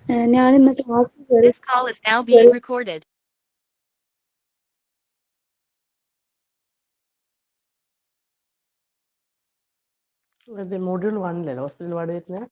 ഞാൻ ഇന്ന് ക്ലാസ് കയറി This call is now being recorded. Module 1 അല്ലേ ഹോസ്പിറ്റൽ വാർഡ് വരുന്നത്?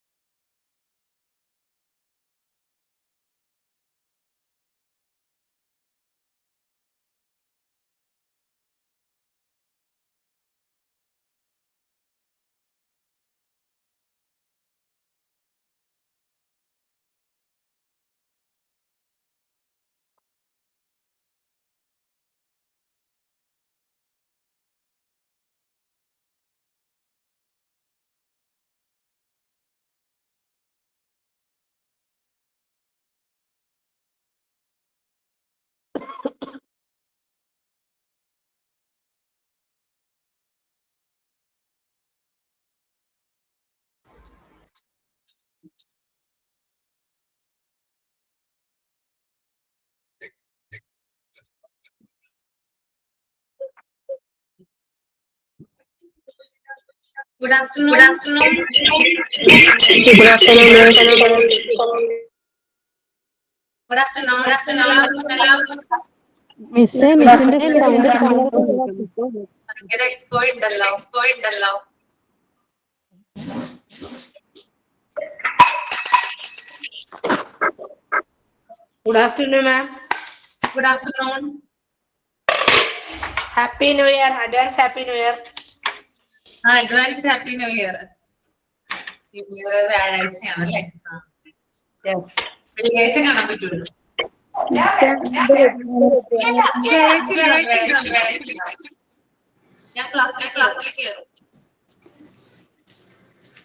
Good afternoon. മിസ്സിന്റെ Good afternoon, ma'am. Good afternoon. Happy New Year. Advance Happy New Year. Advance Happy New Year. വ്യാഴാഴ്ചയാണല്ലേ? Yes. വെള്ളിയാഴ്ച കാണാൻ പറ്റുള്ളൂ. ഞാൻ ക്ലാസ്സിൽ കയറും.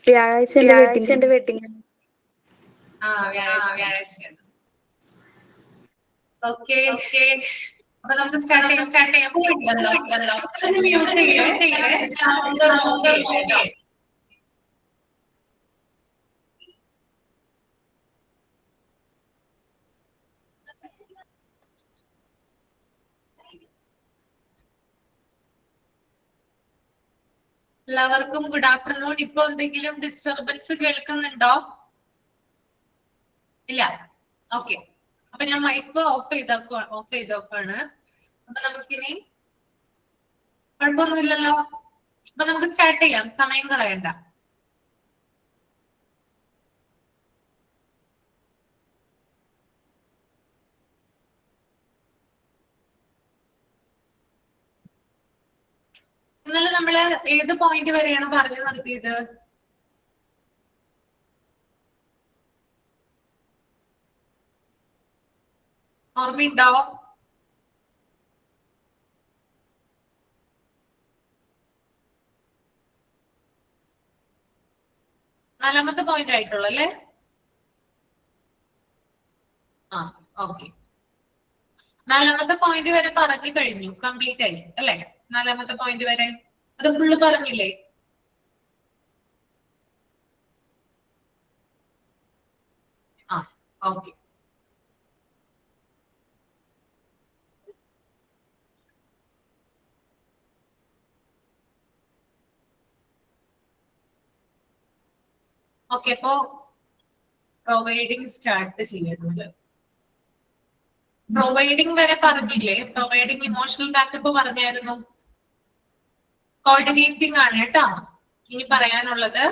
വ്യാഴാഴ്ച എന്റെ വെഡിങ്. വ്യാഴാഴ്ചയാണ്. ഓക്കെ. അപ്പൊ നമുക്ക് സ്റ്റാർട്ട് ചെയ്യാം. എല്ലാവർക്കും ഗുഡ് ആഫ്റ്റർനൂൺ. ഇപ്പൊ എന്തെങ്കിലും ഡിസ്റ്റർബൻസ് കേൾക്കുന്നുണ്ടോ? ഇല്ല. ഓക്കെ. അപ്പൊ ഞാൻ മൈക്ക് ഓഫ് ചെയ്തോക്കാണ്. അപ്പൊ നമുക്കിനി കുഴപ്പമൊന്നുമില്ലല്ലോ. അപ്പൊ നമുക്ക് സ്റ്റാർട്ട് ചെയ്യാം, സമയം കളയണ്ട. ഇന്നലെ നമ്മള് ഏത് പോയിന്റ് വരെയാണ് പറഞ്ഞു നിർത്തിയത്? ഓർമ്മയുണ്ടോ? നാലാമത്തെ പോയിന്റ് ആയിട്ടുള്ളൂ അല്ലേ? ഓക്കെ. നാലാമത്തെ പോയിന്റ് വരെ പറഞ്ഞു കഴിഞ്ഞു, കംപ്ലീറ്റ് ആയി അല്ലേ? നാലാമത്തെ പോയിന്റ് വരെ അത് ഫുള്ള് പറഞ്ഞില്ലേ? ഓക്കെ. ഓക്കെ, അപ്പോ പ്രൊവൈഡിങ് സ്റ്റാർട്ട് ചെയ്യുന്നത്. പ്രൊവൈഡിങ് വരെ പറഞ്ഞില്ലേ? പ്രൊവൈഡിങ് ഇമോഷണൽ ബാക്കപ്പ് പറഞ്ഞായിരുന്നു. കോർഡിനേറ്റിംഗ് ആണ് കേട്ടോ ഇനി പറയാനുള്ളത്.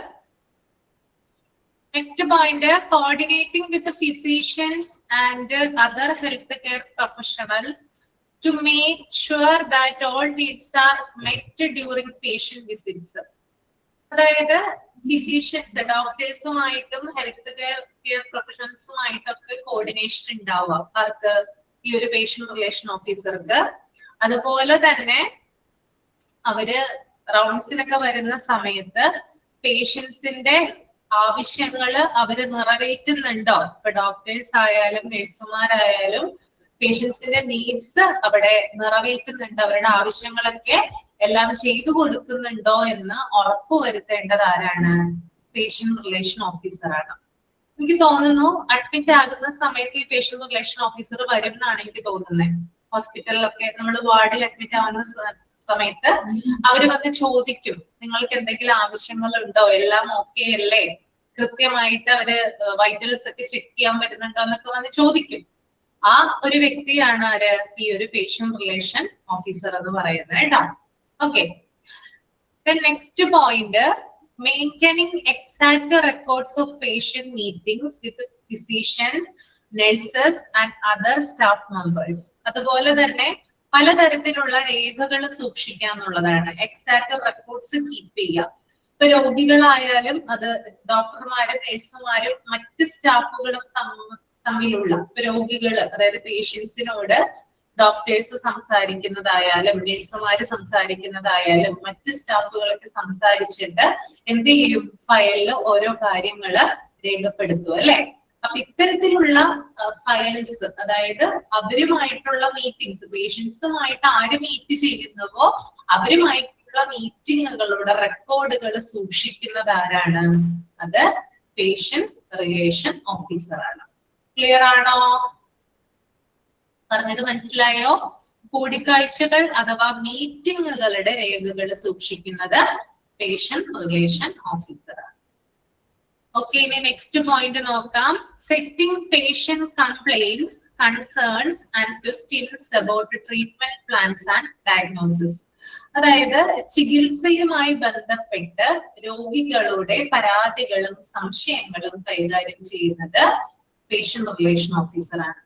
Next point, coordinating with physicians and other health care professionals to make sure that all needs are met during patient visits. അതായത് ഫിസിഷ്യൻസ്, ഡോക്ടേഴ്സുമായിട്ടും ഹെൽത്ത് കെയർ പ്രൊഫഷണൽസുമായിട്ടൊക്കെ കോർഡിനേഷൻ ഉണ്ടാവുക അവർക്ക്, ഈ ഒരു പേഷ്യന്റ് റിലേഷൻ ഓഫീസർക്ക്. അതുപോലെ തന്നെ അവര് റൗണ്ട്സിനൊക്കെ വരുന്ന സമയത്ത് പേഷ്യൻസിന്റെ ആവശ്യങ്ങള് അവര് നിറവേറ്റുന്നുണ്ടോ? ഇപ്പൊ ഡോക്ടേഴ്സ് ആയാലും നഴ്സുമാരായാലും പേഷ്യൻസിന്റെ നീഡ്സ് അവിടെ നിറവേറ്റുന്നുണ്ടോ, അവരുടെ ആവശ്യങ്ങളൊക്കെ എല്ലാം ചെയ്തു കൊടുക്കുന്നുണ്ടോ എന്ന് ഉറപ്പുവരുത്തേണ്ടത് ആരാണ്? പേഷ്യന്റ് റിലേഷൻ ഓഫീസറാണ്. എനിക്ക് തോന്നുന്നു അഡ്മിറ്റ് ആകുന്ന സമയത്ത് ഈ പേഷ്യന്റ് റിലേഷൻ ഓഫീസർ വരും എന്നാണ് എനിക്ക് തോന്നുന്നത്. ഹോസ്പിറ്റലിലൊക്കെ നമ്മൾ വാർഡിൽ അഡ്മിറ്റ് ആവുന്ന സമയത്ത് അവര് വന്ന് ചോദിക്കും, നിങ്ങൾക്ക് എന്തെങ്കിലും ആവശ്യങ്ങൾ ഉണ്ടോ, എല്ലാം ഓക്കെ അല്ലേ, കൃത്യമായിട്ട് അവര് വൈറ്റൽസ് ഒക്കെ ചെക്ക് ചെയ്യാൻ പറ്റുന്നുണ്ടോ എന്നൊക്കെ വന്ന് ചോദിക്കും. ആ ഒരു വ്യക്തിയാണ് ആര്, ഈ ഒരു പേഷ്യന്റ് റിലേഷൻ ഓഫീസർ എന്ന് പറയുന്നത് കേട്ടോ. Okay, next point, maintaining exact records of patient meetings with physicians, nurses and other staff members. അതുപോലെ തന്നെ പലതരത്തിലുള്ള രേഖകൾ സൂക്ഷിക്കുക എന്നുള്ളതാണ്. എക്സാക്ട് റെക്കോർഡ്സ് കീപ്പ് ചെയ്യുക. ഇപ്പൊ രോഗികളായാലും അത് ഡോക്ടർമാരും നഴ്സുമാരും മറ്റ് സ്റ്റാഫുകളും തമ്മിലുള്ള രോഗികള്, അതായത് പേഷ്യൻസിനോട് ഡോക്ടേഴ്സ് സംസാരിക്കുന്നതായാലും നഴ്സുമാര് സംസാരിക്കുന്നതായാലും മറ്റ് സ്റ്റാഫുകളൊക്കെ സംസാരിച്ചിട്ട് എന്ത് ചെയ്യും, ഫയലിൽ ഓരോ കാര്യങ്ങള് രേഖപ്പെടുത്തും അല്ലെ. അപ്പൊ ഇത്തരത്തിലുള്ള ഫയൽസ്, അതായത് അവരുമായിട്ടുള്ള മീറ്റിംഗ്സ്, പേഷ്യൻസുമായിട്ട് ആര് മീറ്റ് ചെയ്യുന്നുവോ അവരുമായിട്ടുള്ള മീറ്റിങ്ങുകളുടെ റെക്കോർഡുകൾ സൂക്ഷിക്കുന്നത് ആരാണ്? അത് പേഷ്യന്റ് റിലേഷൻ ഓഫീസറാണ്. ക്ലിയർ ആണോ? പറഞ്ഞത് മനസ്സിലായോ? കൂടിക്കാഴ്ചകൾ അഥവാ മീറ്റിങ്ങുകളുടെ രേഖകൾ സൂക്ഷിക്കുന്നത് പേഷ്യന്റ് റിലേഷൻ ഓഫീസറാണ്. ഓക്കെ, ഇനി നെക്സ്റ്റ് പോയിന്റ് നോക്കാം. Setting patient complaints, concerns and questions about treatment plans and diagnosis. അതായത് ചികിത്സയുമായി ബന്ധപ്പെട്ട് രോഗികളുടെ പരാതികളും സംശയങ്ങളും കൈകാര്യം ചെയ്യുന്നത് പേഷ്യന്റ് റിലേഷൻ ഓഫീസറാണ്.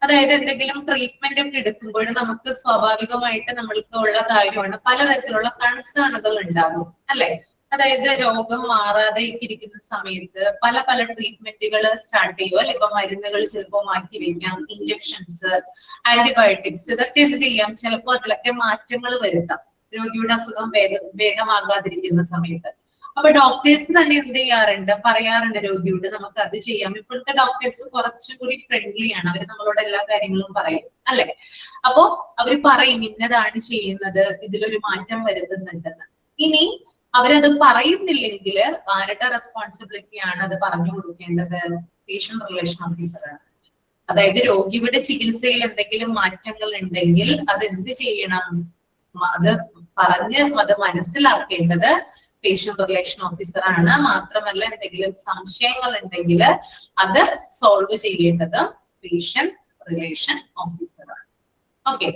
അതായത് എന്തെങ്കിലും ട്രീറ്റ്മെന്റ് ഒക്കെ എടുക്കുമ്പോൾ നമുക്ക് സ്വാഭാവികമായിട്ട് നമ്മൾക്ക് ഉള്ള കാര്യമാണ്, പലതരത്തിലുള്ള കൺസേണുകൾ ഉണ്ടാകും അല്ലെ. അതായത് രോഗം മാറാതെ ഇരിക്കുന്ന സമയത്ത് പല പല ട്രീറ്റ്മെന്റുകൾ സ്റ്റാർട്ട് ചെയ്യും അല്ലെ. ഇപ്പൊ മരുന്നുകൾ ചിലപ്പോൾ മാറ്റിവെക്കാം, ഇഞ്ചക്ഷൻസ്, ആന്റിബയോട്ടിക്സ്, ഇതൊക്കെ എന്ത് ചെയ്യാം, ചിലപ്പോൾ അതിലൊക്കെ മാറ്റങ്ങൾ വരുത്താം രോഗിയുടെ അസുഖം വേഗമാകാതിരിക്കുന്ന സമയത്ത്. അപ്പൊ ഡോക്ടേഴ്സ് തന്നെ എന്ത് ചെയ്യാറുണ്ട്, പറയാറുണ്ട് രോഗിയോട് നമുക്ക് അത് ചെയ്യാം. ഇപ്പോഴത്തെ ഡോക്ടേഴ്സ് കുറച്ചുകൂടി ഫ്രണ്ട്ലി ആണ്, അവർ നമ്മളോട് എല്ലാ കാര്യങ്ങളും പറയും അല്ലെ. അപ്പോ അവര് പറയും ഇന്നതാണ് ചെയ്യുന്നത്, ഇതിലൊരു മാറ്റം വരുത്തുന്നുണ്ടെന്ന്. ഇനി അവരത് പറയുന്നില്ലെങ്കിൽ ആരുടെ റെസ്പോൺസിബിലിറ്റി ആണ് അത് പറഞ്ഞു കൊടുക്കേണ്ടത്? പേഷ്യന്റ് റിലേഷൻ ഓഫീസറാണ്. അതായത് രോഗിയുടെ ചികിത്സയിൽ എന്തെങ്കിലും മാറ്റങ്ങൾ ഉണ്ടെങ്കിൽ അത് എന്ത് ചെയ്യണം, അത് പറഞ്ഞ് അത് മനസ്സിലാക്കേണ്ടത് പേഷ്യന്റ് റിലേഷൻ ഓഫീസറാണ്. മാത്രമല്ല എന്തെങ്കിലും സംശയങ്ങൾ ഉണ്ടെങ്കിൽ അത് സോൾവ് ചെയ്യേണ്ടത് പേഷ്യന്റ് റിലേഷൻ ഓഫീസറാണ്. ഓക്കെ,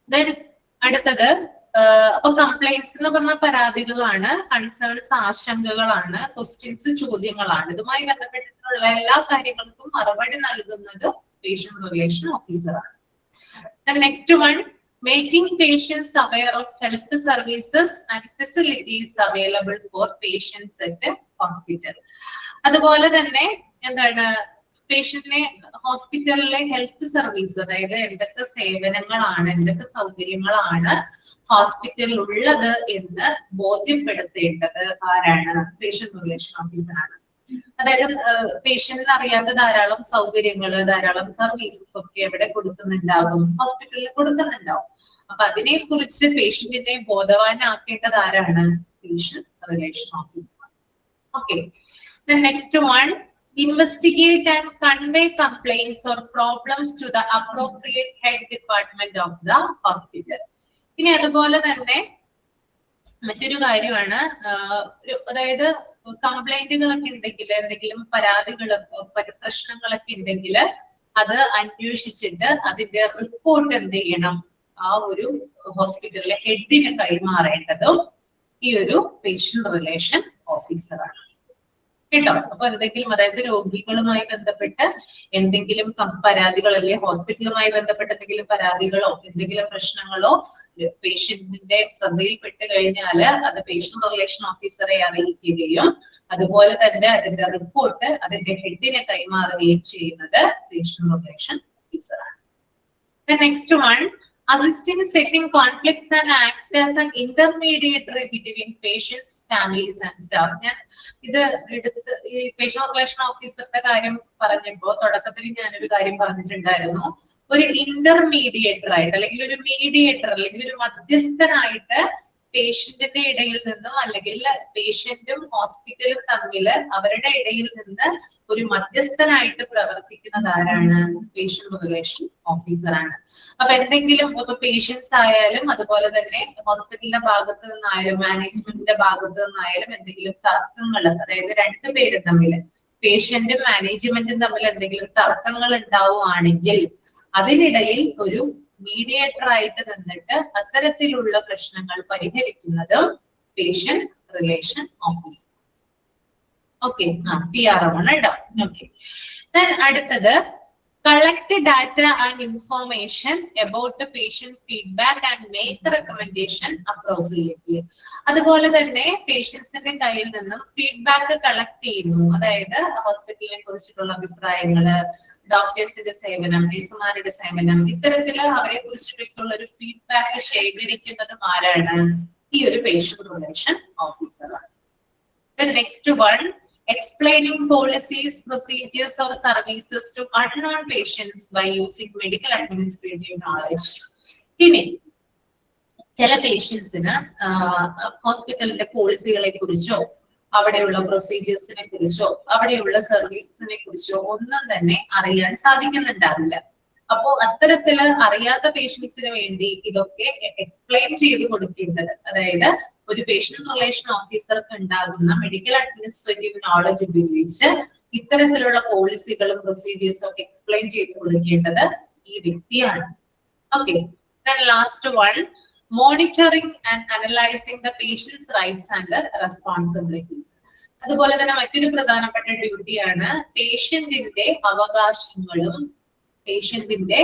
ദെൻ അടുത്തത്, അപ്പൊ കംപ്ലൈന്റ്സ് എന്ന് പറഞ്ഞ പരാതികളാണ്, കൺസേൺസ് ആശങ്കകളാണ്, ക്വസ്റ്റ്യൻസ് ചോദ്യങ്ങളാണ്. ഇതുമായി ബന്ധപ്പെട്ടിട്ടുള്ള എല്ലാ കാര്യങ്ങൾക്കും മറുപടി നൽകുന്നത് പേഷ്യന്റ് റിലേഷൻ ഓഫീസറാണ്. Next one, making patients aware of health services and facilities available for patients at the hospital. അതുപോലെ തന്നെ എന്താണ്, പേഷ്യന്റിനെ ഹോസ്പിറ്റലിലെ ഹെൽത്ത് സർവീസ്, അതായത് എന്തൊക്കെ സേവനങ്ങളാണ്, എന്തൊക്കെ സൗകര്യങ്ങളാണ് ഹോസ്പിറ്റലിൽ ഉള്ളത് എന്ന് ബോധ്യപ്പെടുത്തേണ്ടത് ആരാണ്? പേഷ്യന്റ് റിലേഷൻ ഓഫീസറാണ്. അതായത് പേഷ്യന്റിന് അറിയാത്ത ധാരാളം സൗകര്യങ്ങൾ, ധാരാളം സർവീസസ് ഒക്കെ എവിടെ കൊടുക്കുന്നുണ്ടാകും, ഹോസ്പിറ്റലിൽ കൊടുക്കുന്നുണ്ടാവും. അപ്പൊ അതിനെ കുറിച്ച് പേഷ്യന്റിനെ ബോധവാനാക്കേണ്ടത് ആരാണ്? Patient relation officer. Okay, next one, investigate and convey complaints or problems to the appropriate head department of the hospital. ഇനി അതുപോലെ തന്നെ മറ്റൊരു കാര്യമാണ്, അതായത് കംപ്ലൈന്റുകളൊക്കെ ഉണ്ടെങ്കിൽ, എന്തെങ്കിലും പരാതികളൊക്കെ പ്രശ്നങ്ങളൊക്കെ ഉണ്ടെങ്കിൽ അത് അന്വേഷിച്ചിട്ട് അതിന്റെ റിപ്പോർട്ട് എന്ത് ചെയ്യണം, ആ ഒരു ഹോസ്പിറ്റലിലെ ഹെഡിന് കൈമാറേണ്ടതും ഈ ഒരു പേഷ്യന്റ് റിലേഷൻ ഓഫീസറാണ് കേട്ടോ. അപ്പൊ എന്തെങ്കിലും, അതായത് രോഗികളുമായി ബന്ധപ്പെട്ട് എന്തെങ്കിലും പരാതികൾ, അല്ലെങ്കിൽ ഹോസ്പിറ്റലുമായി ബന്ധപ്പെട്ട് എന്തെങ്കിലും പരാതികളോ എന്തെങ്കിലും പ്രശ്നങ്ങളോ പേഷ്യന്റിന്റെ ശ്രദ്ധയിൽപ്പെട്ട് കഴിഞ്ഞാല് അത് പേഷ്യന്റ് റിലേഷൻ ഓഫീസറെ അറിയിക്കുകയും അതുപോലെ തന്നെ അതിന്റെ റിപ്പോർട്ട് അതിന്റെ ഹെഡിനെ കൈമാറുകയും ചെയ്യുന്നത് പേഷ്യന്റ് റിലേഷൻ ഓഫീസറാണ്. Next one, assisting setting conflicts and act as an intermediary between patients, families and staff. ഞാൻ ഇത് എടുത്ത് ഈ പേഷ്യന്റ് റിലേഷൻ ഓഫീസറുടെ കാര്യം പറഞ്ഞപ്പോ തുടക്കത്തിൽ ഞാനൊരു കാര്യം പറഞ്ഞിട്ടുണ്ടായിരുന്നു, ഒരു ഇന്റർമീഡിയേറ്റർ ആയിട്ട് അല്ലെങ്കിൽ ഒരു മീഡിയേറ്റർ അല്ലെങ്കിൽ ഒരു മധ്യസ്ഥനായിട്ട് പേഷ്യന്റിന്റെ ഇടയിൽ നിന്നും അല്ലെങ്കിൽ പേഷ്യന്റും ഹോസ്പിറ്റലും തമ്മിൽ അവരുടെ ഇടയിൽ നിന്ന് ഒരു മധ്യസ്ഥനായിട്ട് പ്രവർത്തിക്കുന്നത് ആരാണ്? പേഷ്യന്റ് റിലേഷൻ ഓഫീസറാണ്. അപ്പൊ എന്തെങ്കിലും ഇപ്പൊ പേഷ്യൻസ് ആയാലും അതുപോലെ തന്നെ ഹോസ്പിറ്റലിന്റെ ഭാഗത്ത് നിന്നായാലും മാനേജ്മെന്റിന്റെ ഭാഗത്ത് നിന്നായാലും എന്തെങ്കിലും തർക്കങ്ങൾ, അതായത് രണ്ടുപേരും തമ്മിൽ പേഷ്യന്റും മാനേജ്മെന്റും തമ്മിൽ എന്തെങ്കിലും തർക്കങ്ങൾ ഉണ്ടാവുകയാണെങ്കിൽ അതിനിടയിൽ ഒരു മീഡിയേറ്റർ ആയിട്ട് നിന്നിട്ട് അത്തരത്തിലുള്ള പ്രശ്നങ്ങൾ പരിഹരിക്കുന്നതും patient relation officer. Okay, PR ആണ് കേട്ടോ. ഓക്കെ, അടുത്തത് collect data and information about the patient feedback and make the recommendation appropriately. അതുപോലെ തന്നെ പേഷ്യൻസിന്റെ കയ്യിൽ നിന്നും ഫീഡ്ബാക്ക് കളക്ട് ചെയ്യുന്നു. അതായത് ഹോസ്പിറ്റലിനെ കുറിച്ചിട്ടുള്ള അഭിപ്രായങ്ങള്, ഡോക്ടേഴ്സിന്റെ സേവനം, നഴ്സുമാരുടെ സേവനം, ഇത്തരത്തില് അവരെ കുറിച്ചിട്ടുള്ള ഒരു ഫീഡ്ബാക്ക് ശേഖരിക്കുന്നതും ആരാണ്? ഈ ഒരു പേഷ്യന്റ് റിലേഷൻ ഓഫീസറാണ്. Next one, explaining policies, procedures or services to unknown patients by using medical administrative knowledge. ഇനി ചില പേഷ്യൻസിന് ഹോസ്പിറ്റലിന്റെ പോളിസികളെ കുറിച്ചോ അവിടെയുള്ള പ്രൊസീജിയേഴ്സിനെ കുറിച്ചോ അവിടെയുള്ള സർവീസസിനെ കുറിച്ചോ ഒന്നും തന്നെ അറിയാൻ സാധിക്കുന്നുണ്ടാവില്ല. അപ്പോ അത്തരത്തില് അറിയാത്ത പേഷ്യൻസിന് വേണ്ടി ഇതൊക്കെ എക്സ്പ്ലെയിൻ ചെയ്ത് കൊടുക്കേണ്ടത്, അതായത് ഒരു പേഷ്യന്റ് റിലേഷൻ ഓഫീസർക്ക് ഉണ്ടാകുന്ന മെഡിക്കൽ അഡ്മിനിസ്ട്രേറ്റീവ് നോളജ് ഉപയോഗിച്ച് ഇത്തരത്തിലുള്ള പോളിസികളും പ്രൊസീജിയേഴ്സും ഒക്കെ എക്സ്പ്ലെയിൻ ചെയ്ത് കൊടുക്കേണ്ടത് ഈ വ്യക്തിയാണ്. Okay, last one, monitoring and analysing the patients rights and responsibilities. അതുപോലെ തന്നെ മറ്റൊരു പ്രധാനപ്പെട്ട ഡ്യൂട്ടിയാണ് പേഷ്യന്റിന്റെ അവകാശങ്ങളും പേഷ്യന്റിന്റെ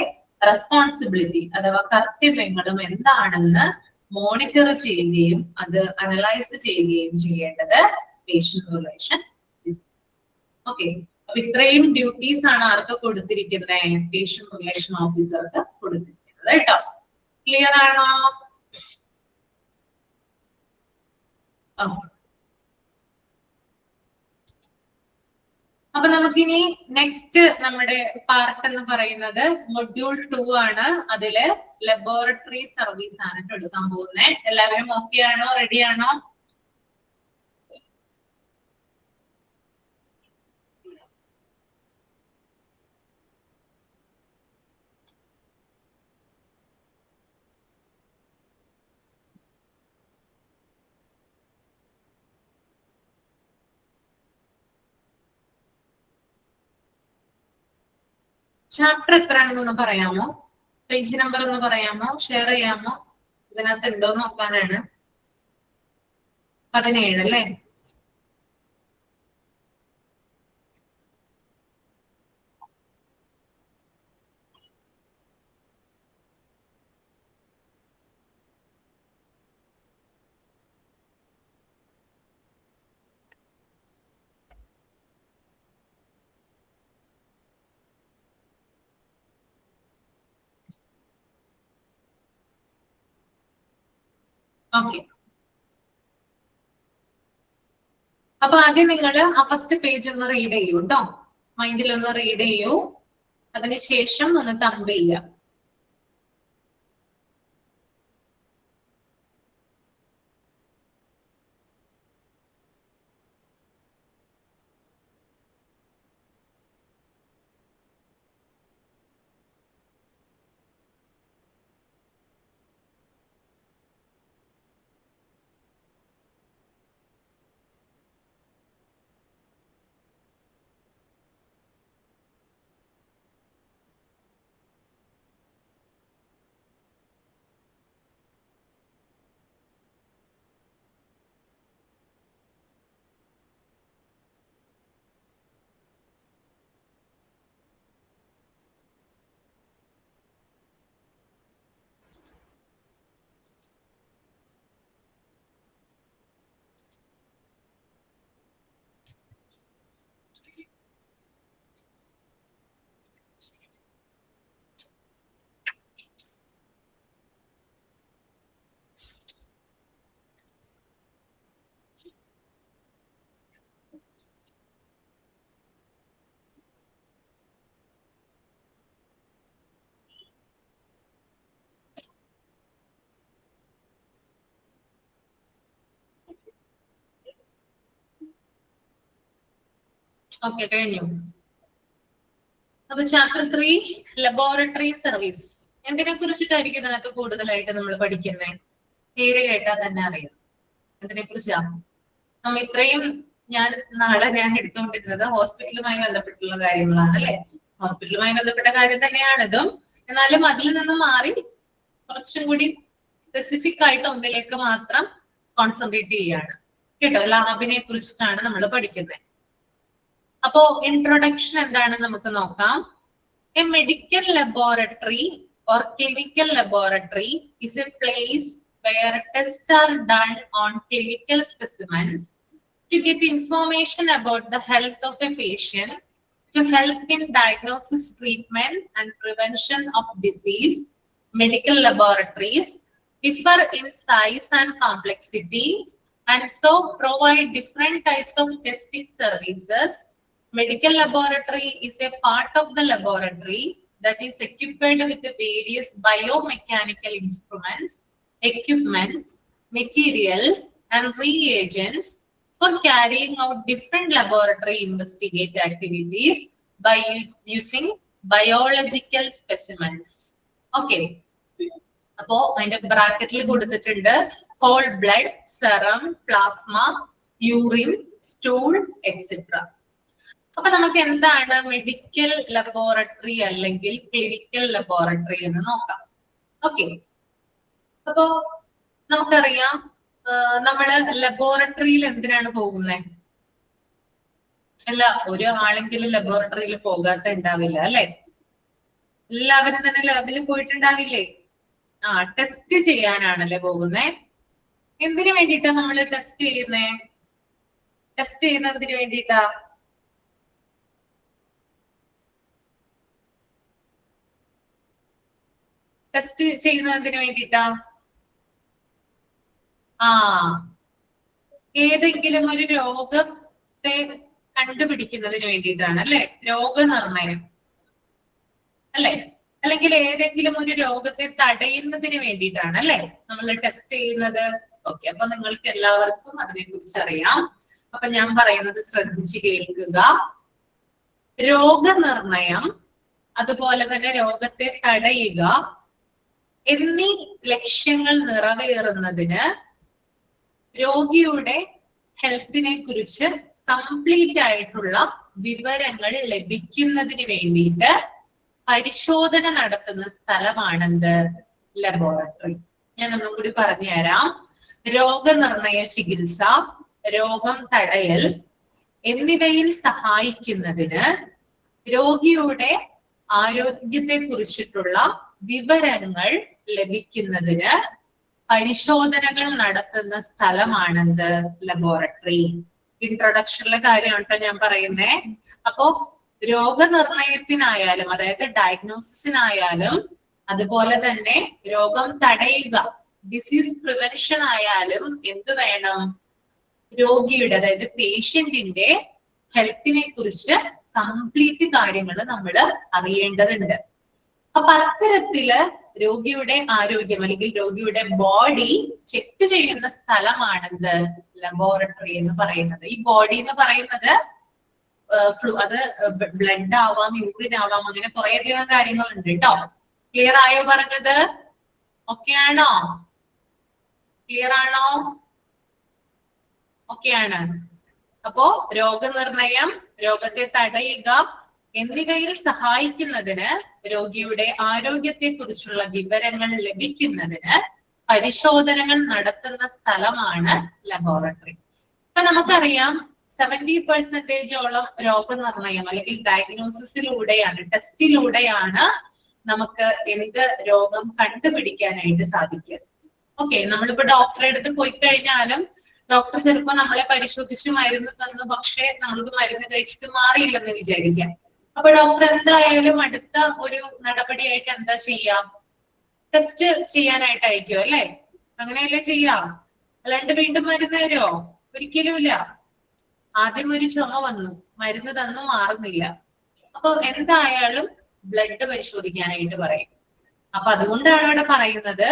റെസ്പോൺസിബിലിറ്റി അഥവാ കർത്തവ്യങ്ങളും എന്താണെന്ന് മോണിറ്റർ ചെയ്യുകയും അത് അനലൈസ് ചെയ്യുകയും ചെയ്യേണ്ടത് പേഷ്യന്റ് റിലേഷൻ ഓഫീസർ. ഓക്കെ, അപ്പൊ ഇത്രയും ഡ്യൂട്ടീസ് ആണ് ആർക്ക് കൊടുത്തിരിക്കുന്നത്? പേഷ്യന്റ് റിലേഷൻ ഓഫീസർക്ക് കൊടുത്തിരിക്കുന്നത് കേട്ടോ. ക്ലിയർ ആണോ? അപ്പൊ നമുക്കിനി നെക്സ്റ്റ് നമ്മുടെ പാർട്ട് എന്ന് പറയുന്നത് മൊഡ്യൂൾ 2 ആണ്. അതില് ലബോറട്ടറി സർവീസ് ആണ് എടുക്കാൻ പോകുന്നത്. എല്ലാവരും ഓക്കെ ആണോ? റെഡി ആണോ? ചാപ്റ്റർ എത്രയാണെന്നൊന്ന് പറയാമോ? പേജ് നമ്പർ ഒന്ന് പറയാമോ? ഷെയർ ചെയ്യാമോ? ഇതിനകത്ത് ഉണ്ടോ നോക്കാനാണ്. 17 അല്ലേ? ഓക്കെ, അപ്പൊ ആദ്യം നിങ്ങൾ ആ ഫസ്റ്റ് പേജ് ഒന്ന് റീഡ് ചെയ്യൂ കേട്ടോ. മൈൻഡിൽ ഒന്ന് റീഡ് ചെയ്യൂ, അതിനുശേഷം ഒന്ന് തമ്പ് ചെയ്യാം. ഓക്കെ, കഴിഞ്ഞു. അപ്പൊ ചാപ്റ്റർ 3 ലബോറട്ടറി സർവീസ്. എന്തിനെ കുറിച്ചിട്ടായിരിക്കും ഇതിനകത്ത് കൂടുതലായിട്ട് നമ്മൾ പഠിക്കുന്നത്? പേര് കേട്ടാൽ തന്നെ അറിയാം എന്തിനെ കുറിച്ചാ. നമ്മ ഇത്രയും നാളെ ഞാൻ എടുത്തുകൊണ്ടിരുന്നത് ഹോസ്പിറ്റലുമായി ബന്ധപ്പെട്ടുള്ള കാര്യങ്ങളാണ് അല്ലെ. ഹോസ്പിറ്റലുമായി ബന്ധപ്പെട്ട കാര്യം തന്നെയാണ് ഇതും. എന്നാലും അതിൽ നിന്ന് മാറി കുറച്ചും കൂടി സ്പെസിഫിക് ആയിട്ട് ഒന്നിലേക്ക് മാത്രം കോൺസെൻട്രേറ്റ് ചെയ്യാണ് കേട്ടോ. ലാബിനെ കുറിച്ചിട്ടാണ് നമ്മൾ പഠിക്കുന്നത്. അപ്പോ ഇൻട്രൊഡക്ഷൻ എന്താണെന്ന് നമുക്ക് നോക്കാം. A medical laboratory or clinical laboratory is a place where tests are done on clinical specimens to get information about the health of a patient, to help in diagnosis, treatment, and prevention of disease. Medical laboratories differ in size and complexity and so provide different types of testing services. Medical laboratory is a part of the laboratory that is equipped with various biomechanical instruments, equipments, materials, and reagents for carrying out different laboratory investigative activities by using biological specimens. Okay. അപ്പോ അതിന്റെ ബ്രാക്കറ്റിൽ കൊടുത്തിട്ടുണ്ട് whole blood, serum, plasma, urine, stool, etcetera. അപ്പൊ നമുക്ക് എന്താണ് medical laboratory അല്ലെങ്കിൽ clinical laboratory എന്ന് നോക്കാം. ഓക്കെ, അപ്പോ നമുക്കറിയാം നമ്മള് ലബോറട്ടറിയിൽ എന്തിനാണ് പോകുന്നത്? അല്ല, ഒരു ആളെങ്കിലും ലബോറട്ടറിയിൽ പോകാത്ത ഉണ്ടാവില്ല അല്ലെ. എല്ലാവരും തന്നെ ലാബിൽ പോയിട്ടുണ്ടാവില്ലേ? ടെസ്റ്റ് ചെയ്യാനാണല്ലേ പോകുന്നേ. എന്തിനു വേണ്ടിയിട്ടാ നമ്മൾ ടെസ്റ്റ് ചെയ്യുന്നേ? ടെസ്റ്റ് ചെയ്യുന്നതിന് വേണ്ടിയിട്ടാ. ടെസ്റ്റ് ചെയ്യുന്നതിന് വേണ്ടിയിട്ടാ ഏതെങ്കിലും ഒരു രോഗത്തെ കണ്ടുപിടിക്കുന്നതിന് വേണ്ടിയിട്ടാണ് അല്ലെ. രോഗനിർണയം അല്ലെ, അല്ലെങ്കിൽ ഏതെങ്കിലും ഒരു രോഗത്തെ തടയുന്നതിന് വേണ്ടിയിട്ടാണ് അല്ലെ നമ്മൾ ടെസ്റ്റ് ചെയ്യുന്നത്. ഓക്കെ, അപ്പൊ നിങ്ങൾക്ക് എല്ലാവർക്കും അതിനെ കുറിച്ച് അറിയാം. അപ്പൊ ഞാൻ പറയുന്നത് ശ്രദ്ധിച്ച് കേൾക്കുക. രോഗനിർണയം, അതുപോലെ തന്നെ രോഗത്തെ തടയുക എന്നീ ലക്ഷ്യങ്ങൾ നിറവേറുന്നതിന് രോഗിയുടെ ഹെൽത്തിനെ കുറിച്ച് കംപ്ലീറ്റ് ആയിട്ടുള്ള വിവരങ്ങൾ ലഭിക്കുന്നതിന് വേണ്ടിയിട്ട് പരിശോധന നടത്തുന്ന സ്ഥലമാണെന്ത്? ലബോറട്ടറി. ഞാൻ ഒന്നും കൂടി പറഞ്ഞുതരാം. രോഗനിർണയ ചികിത്സ, രോഗം തടയൽ എന്നിവയിൽ സഹായിക്കുന്നതിന് രോഗിയുടെ ആരോഗ്യത്തെ കുറിച്ചിട്ടുള്ള വിവരങ്ങൾ ലഭിക്കുന്നതിന് പരിശോധനകൾ നടത്തുന്ന സ്ഥലമാണെന്ത്? ലബോറട്ടറി. ഇൻട്രൊഡക്ഷനിലെ കാര്യമാണ് കേട്ടോ ഞാൻ പറയുന്നേ. അപ്പോ രോഗനിർണയത്തിനായാലും, അതായത് ഡയഗ്നോസിസിനായാലും, അതുപോലെ തന്നെ രോഗം തടയുക, ഡിസീസ് പ്രിവെൻഷൻ ആയാലും എന്ത് വേണം? രോഗിയുടെ, അതായത് പേഷ്യന്റിന്റെ ഹെൽത്തിനെ കുറിച്ച് കംപ്ലീറ്റ് കാര്യങ്ങൾ നമ്മൾ അറിയേണ്ടതുണ്ട്. അപ്പൊ അത്തരത്തില് രോഗിയുടെ ആരോഗ്യം അല്ലെങ്കിൽ രോഗിയുടെ ബോഡി ചെക്ക് ചെയ്യുന്ന സ്ഥലമാണെന്ത്? ലബോറട്ടറി എന്ന് പറയുന്നത്. ഈ ബോഡി എന്ന് പറയുന്നത് അത് ബ്ലഡ് ആവാം, യൂറിൻ ആവാം, അങ്ങനെ കുറെ അധികം കാര്യങ്ങളുണ്ട് കേട്ടോ. ക്ലിയർ ആയോ പറഞ്ഞത്? ഓക്കെ ആണോ? ക്ലിയർ ആണോ? ഓക്കെ ആണ്. അപ്പോ രോഗനിർണയം, രോഗത്തെ തടയുക എന്നിവയിൽ സഹായിക്കുന്നതിന്, രോഗിയുടെ ആരോഗ്യത്തെ കുറിച്ചുള്ള വിവരങ്ങൾ ലഭിക്കുന്നതിന് പരിശോധനകൾ നടത്തുന്ന സ്ഥലമാണ് ലബോറട്ടറി. ഇപ്പൊ നമുക്കറിയാം 70% രോഗനിർണയം അല്ലെങ്കിൽ ഡയഗ്നോസിസിലൂടെയാണ്, ടെസ്റ്റിലൂടെയാണ് നമുക്ക് എന്ത് രോഗം കണ്ടുപിടിക്കാനായിട്ട് സാധിക്കുക. ഓക്കെ, നമ്മളിപ്പോ ഡോക്ടറെ അടുത്ത് പോയി കഴിഞ്ഞാലും ഡോക്ടർ ചിലപ്പോ നമ്മളെ പരിശോധിച്ച് മരുന്ന് തന്നു, പക്ഷെ നമ്മൾക്ക് മരുന്ന് കഴിച്ചിട്ട് മാറിയില്ലെന്ന് വിചാരിക്കാം. അപ്പൊ ഡോക്ടർ എന്തായാലും അടുത്ത ഒരു നടപടിയായിട്ട് എന്താ ചെയ്യാം? ടെസ്റ്റ് ചെയ്യാനായിട്ടായിരിക്കും അല്ലെ. അങ്ങനെയല്ലേ ചെയ്യാം? അല്ലാണ്ട് വീണ്ടും മരുന്ന് തരുമോ? ഒരിക്കലും ഇല്ല. ആദ്യം ഒരു ചുമ വന്നു, മരുന്ന് തന്നു, മാറുന്നില്ല. അപ്പൊ എന്തായാലും ബ്ലഡ് പരിശോധിക്കാനായിട്ട് പറയും. അപ്പൊ അതുകൊണ്ടാണ് ഇവിടെ പറയുന്നത്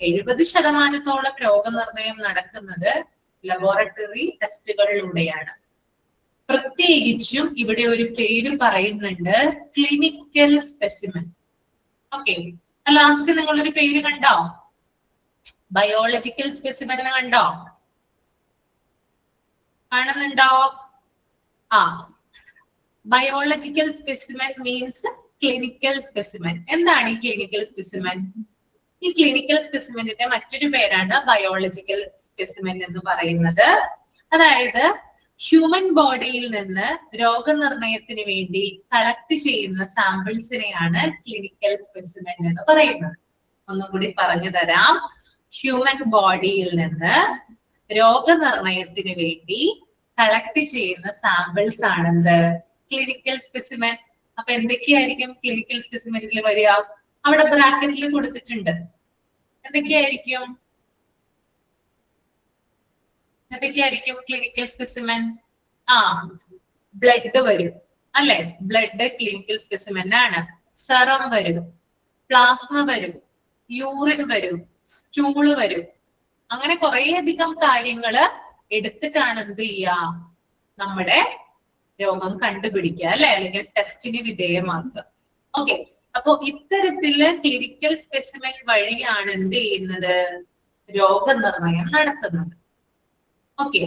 70% രോഗനിർണയം നടക്കുന്നത് ലബോറട്ടറി ടെസ്റ്റുകളിലൂടെയാണ്. പ്രത്യേകിച്ചും ഇവിടെ ഒരു പേര് പറയുന്നുണ്ട്, ക്ലിനിക്കൽ സ്പെസിമെൻ. ഓക്കെ, ലാസ്റ്റ് നിങ്ങളൊരു പേര് കണ്ടോ? ബയോളജിക്കൽ സ്പെസിമെൻ കണ്ടോ? കാണുന്നുണ്ടോ? ആ, biological specimen means clinical specimen. എന്താണ് ഈ ക്ലിനിക്കൽ സ്പെസിമെൻ? ഈ ക്ലിനിക്കൽ സ്പെസിമെനിന്റെ മറ്റൊരു പേരാണ് ബയോളജിക്കൽ സ്പെസിമെൻ എന്ന് പറയുന്നത്. അതായത് ഹ്യൂമൻ ബോഡിയിൽ നിന്ന് രോഗനിർണയത്തിന് വേണ്ടി കളക്ട് ചെയ്യുന്ന സാമ്പിൾസിനെയാണ് ക്ലിനിക്കൽ സ്പെസിമെൻ എന്ന് പറയുന്നത്. ഒന്നുകൂടി പറഞ്ഞു തരാം. ഹ്യൂമൻ ബോഡിയിൽ നിന്ന് രോഗനിർണയത്തിന് വേണ്ടി കളക്ട് ചെയ്യുന്ന സാമ്പിൾസ് ആണെന്ത്? Clinical specimen. അപ്പൊ എന്തൊക്കെയായിരിക്കും ക്ലിനിക്കൽ സ്പെസിമെനിൽ വരിക? അവിടെ ബ്രാക്കറ്റിൽ കൊടുത്തിട്ടുണ്ട്. എന്തൊക്കെയായിരിക്കും ക്ലിനിക്കൽ സ്പെസിമെൻ? ആ, ബ്ലഡ് വരും അല്ലെ? ബ്ലഡ് ക്ലിനിക്കൽ സ്പെസിമെൻ ആണ്. സെറം വരും, പ്ലാസ്മ വരും, യൂറിൻ വരും, സ്റ്റൂള് വരും. അങ്ങനെ കുറെ അധികം കാര്യങ്ങള് എടുത്തിട്ടാണ് എന്ത് ചെയ്യുക? നമ്മുടെ രോഗം കണ്ടുപിടിക്കുക അല്ലെ, അല്ലെങ്കിൽ ടെസ്റ്റിന് വിധേയമാക്കുക. ഓക്കെ, അപ്പൊ ഇത്തരത്തില് ക്ലിനിക്കൽ സ്പെസിമെൻ വഴിയാണ് എന്ത് ചെയ്യുന്നത്? രോഗനിർണയം നടത്തുന്നത്. ഓക്കെ,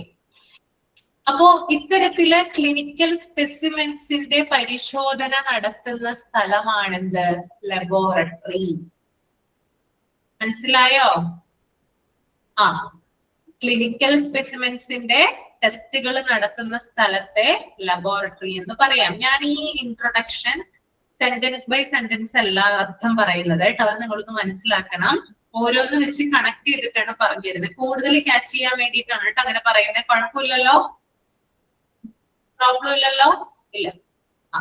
അപ്പോ ഇത്തരത്തില് ക്ലിനിക്കൽ സ്പെസിമെൻസിന്റെ പരിശോധന നടത്തുന്ന സ്ഥലമാണെന്ത്? ലബോറട്ടറി. മനസ്സിലായോ? ആ, ക്ലിനിക്കൽ സ്പെസിമെൻസിന്റെ ടെസ്റ്റുകൾ നടത്തുന്ന സ്ഥലത്തെ ലബോറട്ടറി എന്ന് പറയാം. ഞാൻ ഈ ഇൻട്രൊഡക്ഷൻ സെന്റൻസ് ബൈ സെന്റൻസ് അല്ല അർത്ഥം പറയുന്നത് കേട്ടോ. അത് നിങ്ങളൊന്ന് മനസ്സിലാക്കണം. ഓരോന്ന് വെച്ച് കണക്ട് ചെയ്തിട്ടാണ് പറഞ്ഞു തരുന്നത്. കൂടുതൽ ക്യാച്ച് ചെയ്യാൻ വേണ്ടിയിട്ടാണ് കേട്ടോ അങ്ങനെ പറയുന്നത്. കുഴപ്പമില്ലല്ലോ? പ്രോബ്ലം ഇല്ലല്ലോ? ഇല്ല. ആ,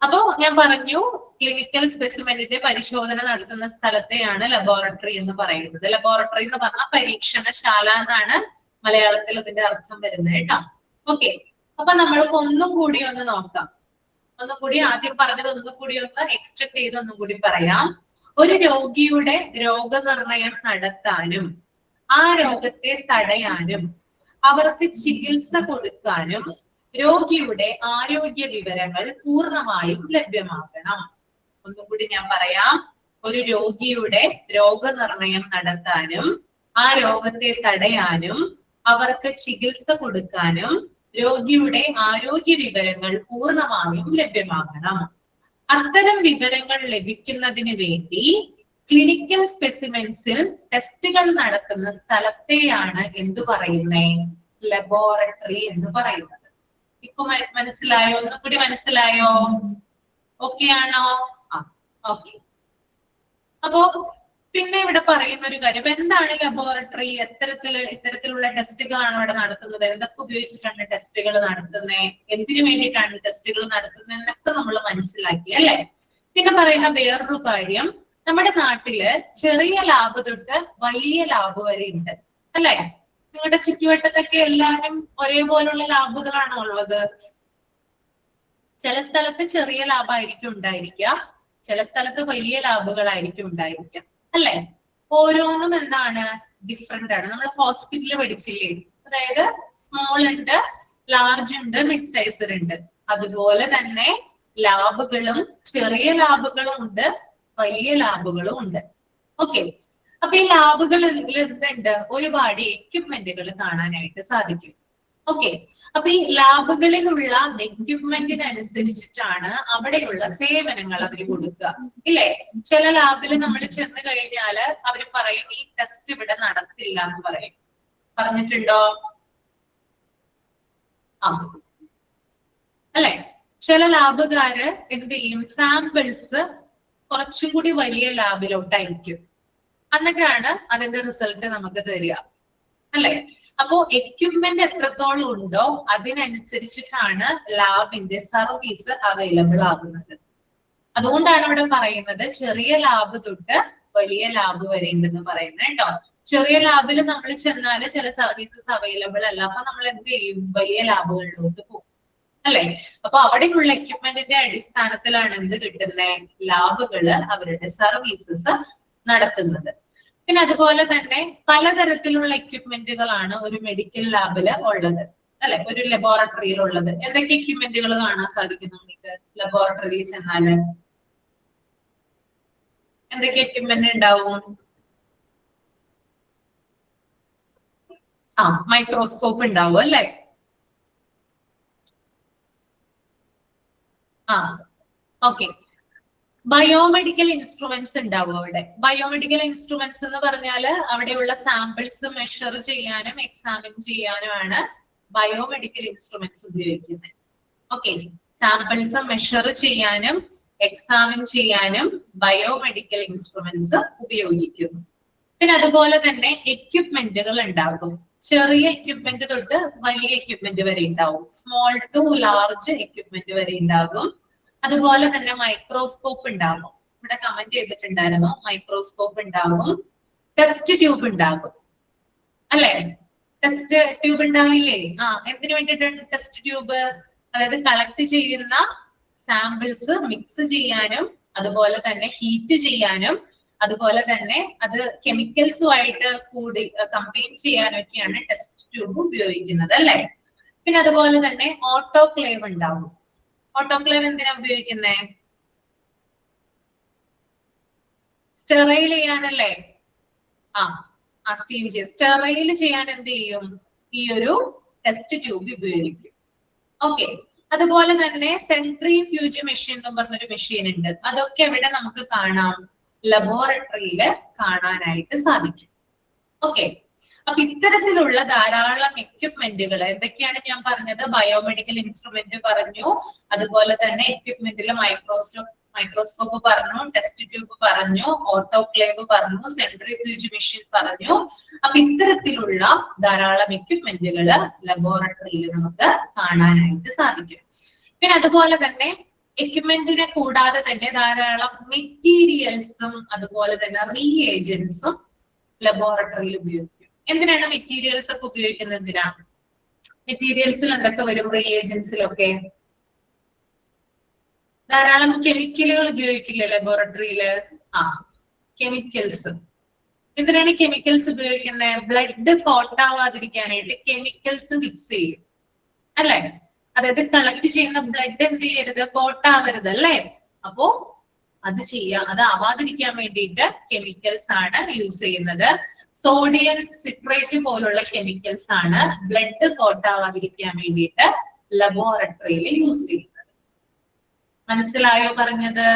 അപ്പോ ഞാൻ പറഞ്ഞു ക്ലിനിക്കൽ സ്പെസിമെനിന്റെ പരിശോധന നടത്തുന്ന സ്ഥലത്തെയാണ് ലബോറട്ടറി എന്ന് പറയുന്നത്. ലബോറട്ടറി എന്ന് പറഞ്ഞാൽ പരീക്ഷണശാല എന്നാണ് മലയാളത്തിൽ അതിന്റെ അർത്ഥം വരുന്നത് കേട്ടോ. ഓക്കെ, അപ്പൊ നമ്മൾക്ക് ഒന്നും കൂടി ഒന്ന് നോക്കാം. ഒന്നുകൂടി ആദ്യം പറഞ്ഞത് ഒന്നുകൂടി ഒന്ന് എക്സ്റ്റെൻഡ് ചെയ്ത് ഒന്നും കൂടി പറയാം. ഒരു രോഗിയുടെ രോഗനിർണയം നടത്താനും ആ രോഗത്തെ തടയാനും അവർക്ക് ചികിത്സ കൊടുക്കാനും രോഗിയുടെ ആരോഗ്യ വിവരങ്ങൾ പൂർണ്ണമായും ലഭ്യമാക്കണം. ഒന്നുകൂടി ഞാൻ പറയാം. ഒരു രോഗിയുടെ രോഗനിർണയം നടത്താനും ആ രോഗത്തെ തടയാനും അവർക്ക് ചികിത്സ കൊടുക്കാനും രോഗിയുടെ ആരോഗ്യ വിവരങ്ങൾ പൂർണ്ണമായും ലഭ്യമാകണം. അത്തരം വിവരങ്ങൾ ലഭിക്കുന്നതിന് വേണ്ടി ക്ലിനിക്കൽ സ്പെസിമെൻസിൽ ടെസ്റ്റുകൾ നടത്തുന്ന സ്ഥലത്തെയാണ് എന്തു പറയുന്നേ? ലബോറട്ടറി എന്ന് പറയുന്നത്. ഇപ്പൊ മനസ്സിലായോ? ഒന്നുകൂടി മനസ്സിലായോ? ഓക്കെ ആണോ? ആ, ഓക്കെ. അപ്പോ പിന്നെ ഇവിടെ പറയുന്ന ഒരു കാര്യം, എന്താണ് ലബോറട്ടറി? ഇത്തരത്തിലുള്ള ടെസ്റ്റുകളാണ് ഇവിടെ നടത്തുന്നത്. എന്തൊക്കെ ഉപയോഗിച്ചിട്ടാണ് ടെസ്റ്റുകൾ നടത്തുന്നത്, എന്തിനു വേണ്ടിയിട്ടാണ് ടെസ്റ്റുകൾ നടത്തുന്നത് എന്നൊക്കെ നമ്മൾ മനസ്സിലാക്കി അല്ലെ. പിന്നെ പറയുന്ന വേറൊരു കാര്യം, നമ്മുടെ നാട്ടില് ചെറിയ ലാബ് തൊട്ട് വലിയ ലാബ് വരെ ഉണ്ട് അല്ലെ. നിങ്ങളുടെ ചുറ്റുവട്ടത്തൊക്കെ എല്ലാവരും ഒരേപോലുള്ള ലാബുകളാണോ ഉള്ളത്? ചില സ്ഥലത്ത് ചെറിയ ലാബായിരിക്കും ഉണ്ടായിരിക്കുക, ചില സ്ഥലത്ത് വലിയ ലാബുകളായിരിക്കും ഉണ്ടായിരിക്കുക അല്ലെ. ഓരോന്നും എന്താണ്? ഡിഫറെന്റ് ആണ്. നമ്മൾ ഹോസ്പിറ്റലിൽ പഠിച്ചില്ലേ? അതായത് സ്മോൾ ഉണ്ട്, ലാർജ് ഉണ്ട്, മിഡ് സൈസർ ഉണ്ട്. അതുപോലെ തന്നെ ലാബുകളും ചെറിയ ലാബുകളും ഉണ്ട്, വലിയ ലാബുകളും ഉണ്ട്. ഓക്കെ, അപ്പൊ ഈ ലാബുകളിൽ എന്തുണ്ട്? ഒരുപാട് എക്യുപ്മെന്റുകൾ കാണാനായിട്ട് സാധിക്കും. ഓക്കെ, അപ്പൊ ഈ ലാബുകളിലുള്ള എക്യുപ്മെന്റിനനുസരിച്ചിട്ടാണ് അവിടെയുള്ള സേവനങ്ങൾ അവർ കൊടുക്കുക ഇല്ലേ. ചില ലാബിൽ നമ്മൾ ചെന്ന് കഴിഞ്ഞാല് അവർ പറയും ഈ ടെസ്റ്റ് ഇവിടെ നടത്തില്ല എന്ന് പറയും. പറഞ്ഞിട്ടുണ്ടോ? ആ അല്ലെ. ചില ലാബുകാര് എന്ത് ചെയ്യും? സാമ്പിൾസ് കുറച്ചും കൂടി വലിയ ലാബിലോട്ടായിരിക്കും, എന്നിട്ടാണ് അതിന്റെ റിസൾട്ട് നമുക്ക് തരിക അല്ലെ. അപ്പോ എക്യുപ്മെന്റ് എത്രത്തോളം ഉണ്ടോ അതിനനുസരിച്ചിട്ടാണ് ലാബിന്റെ സർവീസ് അവൈലബിൾ ആകുന്നത്. അതുകൊണ്ടാണ് ഇവിടെ പറയുന്നത് ചെറിയ ലാബ് തൊട്ട് വലിയ ലാബ് വരെ ഉണ്ടെന്ന് പറയുന്നത് കേട്ടോ. ചെറിയ ലാബിൽ നമ്മൾ ചെന്നാല് ചില സർവീസസ് അവൈലബിൾ അല്ല, അപ്പൊ നമ്മൾ എന്ത് ചെയ്യും? വലിയ ലാബുകളിലോട്ട് പോകും അല്ലെ. അപ്പൊ അവിടെയുള്ള എക്യുപ്മെന്റിന്റെ അടിസ്ഥാനത്തിലാണ് എന്ത് കിട്ടുന്നത്? ലാബുകള് അവരുടെ സർവീസസ് നടത്തുന്നത്. പിന്നെ അതുപോലെ തന്നെ പലതരത്തിലുള്ള എക്യുപ്മെന്റുകളാണ് ഒരു മെഡിക്കൽ ലാബില് ഉള്ളത്. അല്ലെ ഒരു ലബോറട്ടറിയിലുള്ളത്. എന്തൊക്കെ എക്യുപ്മെന്റുകൾ കാണാൻ സാധിക്കും നമുക്ക് ലബോറട്ടറിയിൽ ചെന്നാല്? എന്തൊക്കെ എക്യുപ്മെന്റ് ഉണ്ടാവും? മൈക്രോസ്കോപ്പ് ഉണ്ടാവും അല്ലെ? ഓക്കെ. ബയോമെഡിക്കൽ ഇൻസ്ട്രുമെന്റ്സ് ഉണ്ടാവും അവിടെ. ബയോമെഡിക്കൽ ഇൻസ്ട്രുമെന്റ്സ് എന്ന് പറഞ്ഞാല് അവിടെയുള്ള സാമ്പിൾസ് മെഷർ ചെയ്യാനും എക്സാമിൻ ചെയ്യാനുമാണ് ബയോമെഡിക്കൽ ഇൻസ്ട്രുമെന്റ്സ് ഉപയോഗിക്കുന്നത്. ഓക്കെ, സാമ്പിൾസ് മെഷർ ചെയ്യാനും എക്സാമിൻ ചെയ്യാനും ബയോമെഡിക്കൽ ഇൻസ്ട്രുമെന്റ്സ് ഉപയോഗിക്കുന്നു. പിന്നെ അതുപോലെ തന്നെ എക്യുപ്മെന്റുകൾ ഉണ്ടാകും. ചെറിയ എക്യുപ്മെന്റ് തൊട്ട് വലിയ എക്യുപ്മെന്റ് വരെ ഉണ്ടാവും. സ്മോൾ ടു ലാർജ് എക്യുപ്മെന്റ് വരെ ഉണ്ടാകും. അതുപോലെ തന്നെ മൈക്രോസ്കോപ്പ് ഉണ്ടാകും. ഇവിടെ കമന്റ് ചെയ്തിട്ടുണ്ടായിരുന്നു, മൈക്രോസ്കോപ്പ് ഉണ്ടാകും. ടെസ്റ്റ് ട്യൂബ് ഉണ്ടാകും അല്ലെ? ടെസ്റ്റ് ട്യൂബ് ഉണ്ടാവില്ലേ? എന്തിനു വേണ്ടിയിട്ടാണ് ടെസ്റ്റ് ട്യൂബ്? അതായത് കളക്ട് ചെയ്യുന്ന സാമ്പിൾസ് മിക്സ് ചെയ്യാനും അതുപോലെ തന്നെ ഹീറ്റ് ചെയ്യാനും അതുപോലെ തന്നെ അത് കെമിക്കൽസുമായിട്ട് കൂടി കമ്പൈൻ ചെയ്യാനൊക്കെയാണ് ടെസ്റ്റ് ട്യൂബ് ഉപയോഗിക്കുന്നത് അല്ലെ? പിന്നെ അതുപോലെ തന്നെ ഓട്ടോക്ലേവ് ഉണ്ടാവും. ഓട്ടോക്ലേവ് എന്തിനാ ഉപയോഗിക്കുന്നേ? സ്റ്റെറൈൽ ചെയ്യാനല്ലേ? സ്റ്റെറൈൽ ചെയ്യാൻ എന്ത് ചെയ്യും? ഈ ഒരു ടെസ്റ്റ് ട്യൂബ് ഉപയോഗിക്കും. ഓക്കെ, അതുപോലെ തന്നെ സെൻട്രിഫ്യൂജ് മെഷീൻ എന്ന് പറഞ്ഞൊരു മെഷീൻ ഉണ്ട്. അതൊക്കെ എവിടെ നമുക്ക് കാണാം? ലബോറട്ടറിയിൽ കാണാനായിട്ട് സാധിക്കും. ഓക്കെ, അപ്പൊ ഇത്തരത്തിലുള്ള ധാരാളം എക്യുപ്മെന്റുകൾ എന്തൊക്കെയാണ് ഞാൻ പറഞ്ഞത്? ബയോമെഡിക്കൽ ഇൻസ്ട്രുമെന്റ് പറഞ്ഞു, അതുപോലെ തന്നെ എക്യുപ്മെന്റിൽ മൈക്രോസ്കോപ്പ് പറഞ്ഞു, ടെസ്റ്റ് ട്യൂബ് പറഞ്ഞു, ഓട്ടോക്ലേവ് പറഞ്ഞു, സെൻട്രിഫ്യൂജ് മെഷീൻ പറഞ്ഞു. അപ്പൊ ഇത്തരത്തിലുള്ള ധാരാളം എക്യുപ്മെന്റുകൾ ലബോറട്ടറിയിൽ നമുക്ക് കാണാനായിട്ട് സാധിക്കും. പിന്നെ അതുപോലെ തന്നെ എക്യുപ്മെന്റിനെ കൂടാതെ തന്നെ ധാരാളം മെറ്റീരിയൽസും അതുപോലെ തന്നെ റീഏജൻസും ലബോറട്ടറിയിൽ ഉപയോഗിക്കും. എന്തിനാണ് മെറ്റീരിയൽസ് ഒക്കെ ഉപയോഗിക്കുന്നത്? എന്തിനാണ്? മെറ്റീരിയൽസിൽ എന്തൊക്കെ വരും? റീഏജൻസിലൊക്കെ ധാരാളം കെമിക്കലുകൾ ഉപയോഗിക്കില്ലേ ലബോറട്ടറിയില്? കെമിക്കൽസ്. എന്തിനാണ് കെമിക്കൽസ് ഉപയോഗിക്കുന്നത്? ബ്ലഡ് കോട്ടാവാതിരിക്കാനായിട്ട് കെമിക്കൽസ് മിക്സ് ചെയ്യും അല്ലെ? അതായത് കളക്ട് ചെയ്യുന്ന ബ്ലഡ് എന്ത് ചെയ്യരുത്? കോട്ടാവരുത് അല്ലേ? അപ്പോ അത് ആവാതിരിക്കാൻ വേണ്ടിയിട്ട് കെമിക്കൽസ് ആണ് യൂസ് ചെയ്യുന്നത്. സോഡിയം സിട്രേറ്റ് പോലുള്ള കെമിക്കൽസ് ആണ് ബ്ലഡ് കോട്ടാവാതിരിക്കാൻ വേണ്ടിയിട്ട് ലബോറട്ടറിയിൽ യൂസ് ചെയ്യുന്നത്. മനസ്സിലായോ പറഞ്ഞത്?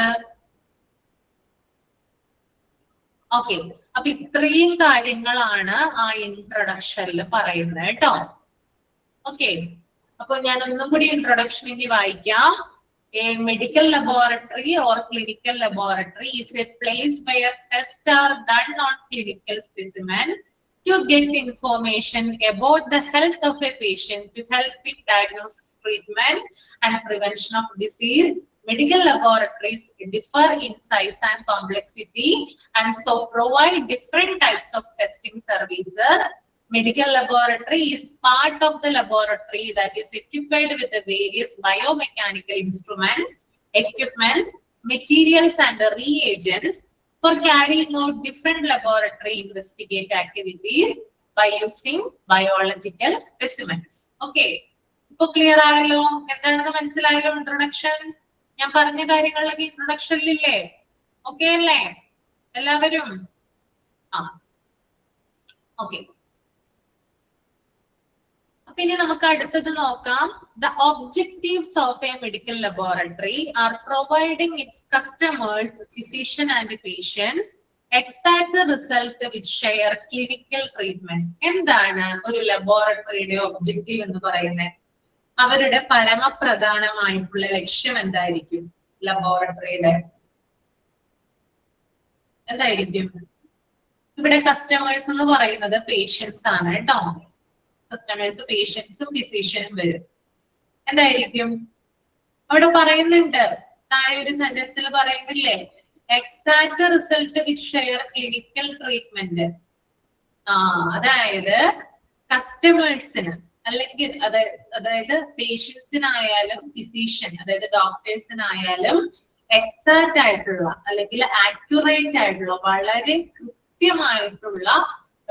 ഓക്കെ, അപ്പൊ ഇത്രയും കാര്യങ്ങളാണ് ആ ഇൻട്രൊഡക്ഷനിൽ പറയുന്നത് കേട്ടോ. ഓക്കെ, അപ്പൊ ഞാൻ ഒന്നും കൂടി ഇൻട്രൊഡക്ഷൻ ഇനി വായിക്കാം. A medical laboratory or clinical laboratory is a place where tests are done on clinical specimen to get information about the health of a patient to help in diagnosis, treatment, and prevention of disease. Medical laboratories differ in size and complexity and so provide different types of testing services. Medical laboratory is part of the laboratory that is equipped with the various biomechanical instruments, equipments, materials and reagents for carrying out different laboratory investigate activities by using biological specimens. Okay, ipo clear ആണല്ലോ? എന്താണെന്ന് മനസ്സിലായല്ലോ? Introduction ഞാൻ പറഞ്ഞ കാര്യങ്ങളിലൊക്കെ ഇൻട്രൊഡക്ഷനിലില്ലേ? Okay അല്ലേ എല്ലാവരും? Okay, പിന്നെ നമുക്ക് അടുത്തത് നോക്കാം. The objectives of a medical laboratory are providing its customers, physician and patients exact result which share clinical treatment. എന്താണ് ഒരു ലബോറട്ടറിയുടെ ഒബ്ജക്റ്റീവ് എന്ന് പറയുന്നത്? അവരുടെ പരമപ്രധാനമായിട്ടുള്ള ലക്ഷ്യം എന്തായിരിക്കും? ലബോറട്ടറിയുടെ എന്തായിരിക്കും? ഇവിടെ കസ്റ്റമേഴ്സ് എന്ന് പറയുന്നത് പേഷ്യൻസ് ആണ് കേട്ടോ. കസ്റ്റമേഴ്സ്, പേഷ്യൻസും ഫിസിഷ്യനും വരും. എന്തായിരിക്കും അവിടെ പറയുന്നുണ്ട്? താഴെ ഒരു സെന്റൻസിൽ പറയുന്നില്ലേ? Exact result which share clinical treatment. അതായത് കസ്റ്റമേഴ്സിന് അല്ലെങ്കിൽ അതായത് പേഷ്യൻസിനായാലും ഫിസിഷ്യൻ അതായത് ഡോക്ടേഴ്സിനായാലും എക്സാക്ട് ആയിട്ടുള്ള അല്ലെങ്കിൽ ആക്യുറേറ്റ് ആയിട്ടുള്ള വളരെ കൃത്യമായിട്ടുള്ള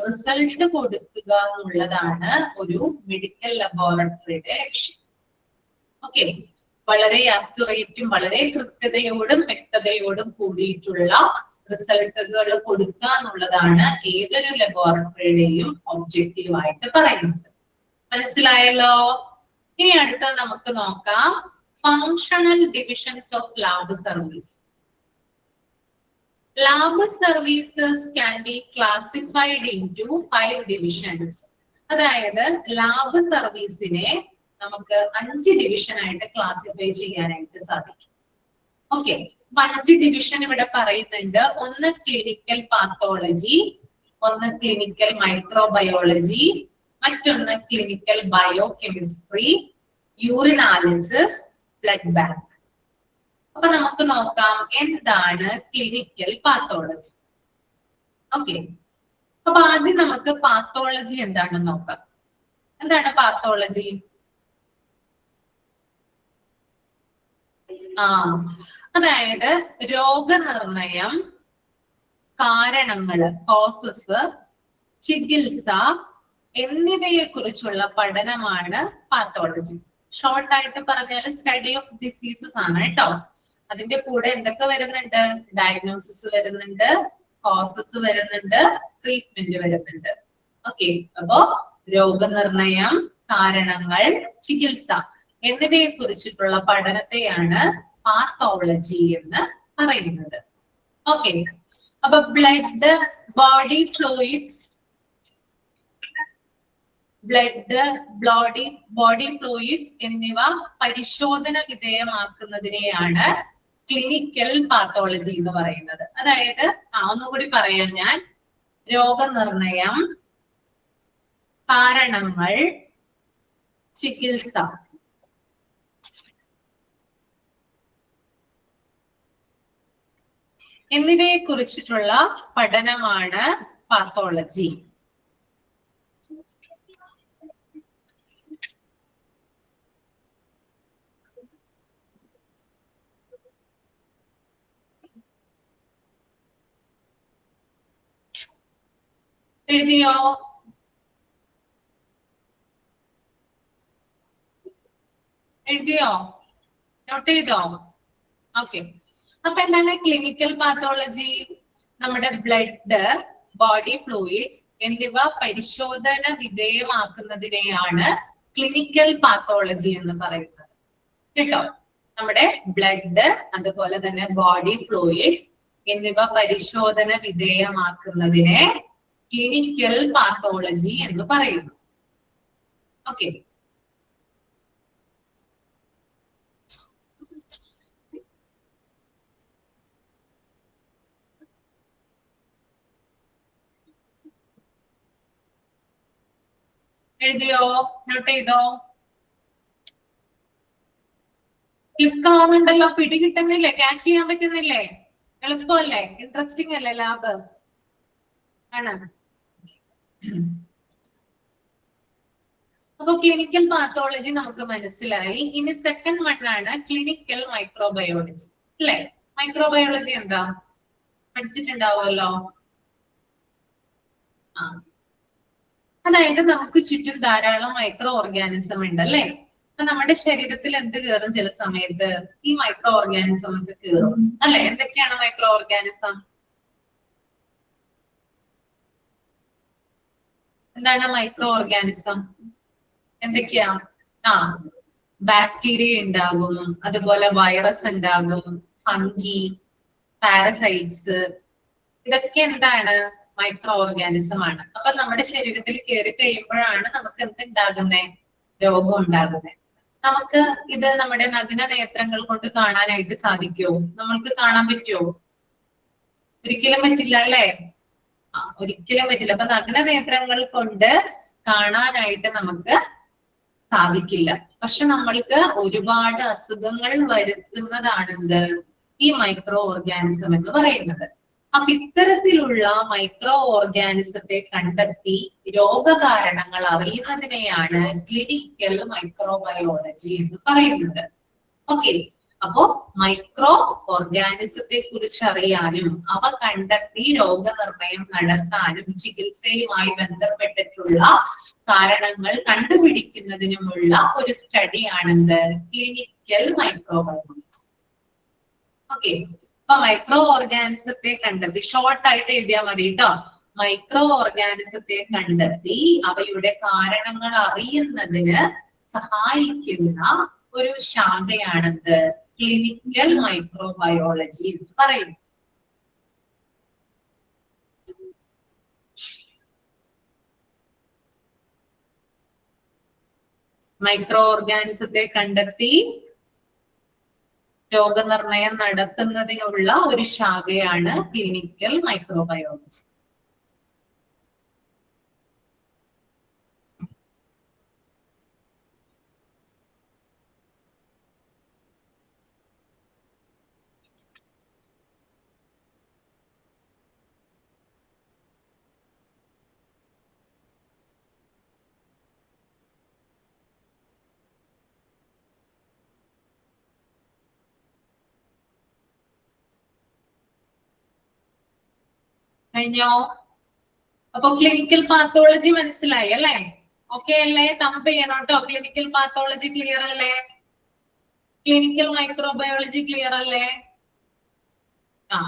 റിസൾട്ട് കൊടുക്കുക എന്നുള്ളതാണ് ഒരു മെഡിക്കൽ ലബോറട്ടറിയുടെ ലക്ഷ്യം. ഓക്കെ, വളരെ ആക്യുറേറ്റും വളരെ കൃത്യതയോടും വ്യക്തതയോടും കൂടിയിട്ടുള്ള റിസൾട്ടുകൾ കൊടുക്കുക എന്നുള്ളതാണ് ഏതൊരു ലബോറട്ടറിയുടെയും ഒബ്ജക്റ്റീവ് ആയിട്ട് പറയുന്നത്. മനസ്സിലായല്ലോ? ഇനി അടുത്ത നമുക്ക് നോക്കാം functional divisions of lab service. Lab services can be classified into 5 divisions. അതായത് ലാബ് സർവീസിനെ നമുക്ക് 5 ഡിവിഷൻ ആയിട്ട് ക്ലാസിഫൈ ചെയ്യാനായിട്ട് സാധിക്കും. ഓക്കെ, 5 ഡിവിഷൻ ഇവിടെ പറയുന്നുണ്ട്. ഒന്ന് ക്ലിനിക്കൽ പാത്തോളജി, ഒന്ന് ക്ലിനിക്കൽ മൈക്രോബയോളജി, മറ്റൊന്ന് clinical biochemistry, urinalysis, blood bank. അപ്പൊ നമുക്ക് നോക്കാം എന്താണ് ക്ലിനിക്കൽ പാത്തോളജി. ഓക്കെ, അപ്പൊ ആദ്യം നമുക്ക് പാത്തോളജി എന്താണെന്ന് നോക്കാം. എന്താണ് പാത്തോളജി? അതായത് രോഗനിർണയം, കാരണങ്ങള്, കോസസ്, ചികിത്സ എന്നിവയെ കുറിച്ചുള്ള പഠനമാണ് പാത്തോളജി. ഷോർട്ട് ആയിട്ട് പറഞ്ഞാൽ സ്റ്റഡി ഓഫ് ഡിസീസസ് ആണ് കേട്ടോ. അതിന്റെ കൂടെ എന്തൊക്കെ വരുന്നുണ്ട്? ഡയഗ്നോസിസ് വരുന്നുണ്ട്, കോസസ് വരുന്നുണ്ട്, ട്രീറ്റ്മെന്റ് വരുന്നുണ്ട്. ഓക്കെ, അപ്പോ രോഗനിർണയം, കാരണങ്ങൾ, ചികിത്സ എന്നിവയെ കുറിച്ചിട്ടുള്ള പഠനത്തെയാണ് പാത്തോളജി എന്ന് പറയുന്നത്. ഓക്കെ, അപ്പൊ blood, body fluids, body fluids എന്നിവ പരിശോധന വിധേയമാക്കുന്നതിനെയാണ് ക്ലിനിക്കൽ പാത്തോളജി എന്ന് പറയുന്നത്. അതായത് ഒന്നുകൂടി പറയാം ഞാൻ, രോഗനിർണയം, കാരണങ്ങൾ, ചികിത്സ എന്നിവയെ കുറിച്ചിട്ടുള്ള പഠനമാണ് പാത്തോളജി. എഴുതിയോ? എഴുതിയോ? നോട്ട് ചെയ്തോ? ഓക്കെ, അപ്പൊ എന്താണ് ക്ലിനിക്കൽ പാത്തോളജി? നമ്മുടെ ബ്ലഡ്, ബോഡി ഫ്ലൂയിഡ്സ് എന്നിവ പരിശോധന വിധേയമാക്കുന്നതിനെയാണ് ക്ലിനിക്കൽ പാത്തോളജി എന്ന് പറയുന്നത് കേട്ടോ. നമ്മുടെ ബ്ലഡ്, അതുപോലെ തന്നെ ബോഡി ഫ്ലൂയിഡ്സ് എന്നിവ പരിശോധന വിധേയമാക്കുന്നതിനെ ക്ലിനിക്കൽ പാത്തോളജി എന്ന് പറയുന്നു. ഓക്കെ, എഴുതിയോ? നോട്ട് ചെയ്തോ? ക്ലിക്ക് ആവുന്നുണ്ടല്ലോ, പിടി കിട്ടുന്നില്ലേ? ക്യാച്ച് ചെയ്യാൻ പറ്റുന്നില്ലേ? എളുപ്പമല്ലേ? ഇൻട്രസ്റ്റിംഗ് അല്ലേ ലാബ്? ആണ്. അപ്പൊ ക്ലിനിക്കൽ പാത്തോളജി നമുക്ക് മനസ്സിലായി. ഇനി സെക്കൻഡ് വൺ ആണ് ക്ലിനിക്കൽ മൈക്രോബയോളജി അല്ലെ? മൈക്രോബയോളജി എന്താ പഠിച്ചിട്ടുണ്ടാവുമല്ലോ. അതായത് നമുക്ക് ചുറ്റും ധാരാളം മൈക്രോ ഓർഗാനിസം ഉണ്ട് അല്ലെ? അപ്പൊ നമ്മുടെ ശരീരത്തിൽ എന്ത് കയറും? ചില സമയത്ത് ഈ മൈക്രോ ഓർഗാനിസം ഒക്കെ കയറും അല്ലെ? എന്തൊക്കെയാണ് മൈക്രോ ഓർഗാനിസം? എന്താണ് മൈക്രോ ഓർഗാനിസം? എന്തൊക്കെയാ? ബാക്ടീരിയ ഉണ്ടാകും, അതുപോലെ വൈറസ് ഉണ്ടാകും, ഫംഗി, പാരസൈറ്റ്സ്, ഇതൊക്കെ എന്താണ്? മൈക്രോ ഓർഗാനിസം ആണ്. അപ്പൊ നമ്മുടെ ശരീരത്തിൽ കയറി കഴിയുമ്പോഴാണ് നമുക്ക് എന്തുണ്ടാകുന്നേ? രോഗം ഉണ്ടാകുന്നത്. നമുക്ക് ഇത് നമ്മുടെ നഗ്ന നേത്രങ്ങൾ കൊണ്ട് കാണാനായിട്ട് സാധിക്കുമോ? നമ്മൾക്ക് കാണാൻ പറ്റുമോ? ഒരിക്കലും പറ്റില്ല അല്ലേ? ഒരിക്കലും പറ്റില്ല. അപ്പൊ നഗ്ന നേത്രങ്ങൾ കൊണ്ട് കാണാനായിട്ട് നമുക്ക് സാധിക്കില്ല. പക്ഷെ നമ്മൾക്ക് ഒരുപാട് അസുഖങ്ങൾ വരുത്തുന്നതാണെന്ത്? ഈ മൈക്രോ ഓർഗാനിസം എന്ന് പറയുന്നത്. അപ്പൊ ഇത്തരത്തിലുള്ള മൈക്രോ ഓർഗാനിസത്തെ കണ്ടെത്തി രോഗകാരണങ്ങൾ അറിയുന്നതിനെയാണ് ക്ലിനിക്കൽ മൈക്രോബയോളജി എന്ന് പറയുന്നത്. ഓക്കെ, അപ്പോ മൈക്രോ ഓർഗാനിസത്തെ കുറിച്ച് അറിയാനും അവ കണ്ടെത്തി രോഗനിർണയം നടത്താനും ചികിത്സയുമായി ബന്ധപ്പെട്ടിട്ടുള്ള കാരണങ്ങൾ കണ്ടുപിടിക്കുന്നതിനുമുള്ള ഒരു സ്റ്റഡിയാണെന്ത് ക്ലിനിക്കൽ മൈക്രോബയോളജി. ഓക്കെ, അപ്പൊ മൈക്രോ ഓർഗാനിസത്തെ കണ്ടെത്തി ഷോർട്ട് ആയിട്ട് എഴുതിയാൽ മതി കേട്ടോ. മൈക്രോ ഓർഗാനിസത്തെ കണ്ടെത്തി അവയുടെ കാരണങ്ങൾ അറിയുന്നതിന് സഹായിക്കുന്ന ഒരു ശാഖയാണെന്ത് ക്ലിനിക്കൽ മൈക്രോബയോളജി എന്ന് പറയുന്നു. മൈക്രോ ഓർഗാനിസത്തെ കണ്ടെത്തി രോഗനിർണയം നടത്തുന്നതിനുള്ള ഒരു ശാഖയാണ് ക്ലിനിക്കൽ മൈക്രോബയോളജി. കഴിഞ്ഞോ? അപ്പൊ ക്ലിനിക്കൽ പാത്തോളജി മനസ്സിലായി അല്ലേ? ഓക്കെ അല്ലേ? തമ്പ് ചെയ്യണം കേട്ടോ. ക്ലിനിക്കൽ പാത്തോളജി ക്ലിയർ അല്ലേ? ക്ലിനിക്കൽ മൈക്രോബയോളജി ക്ലിയർ അല്ലേ? ആ,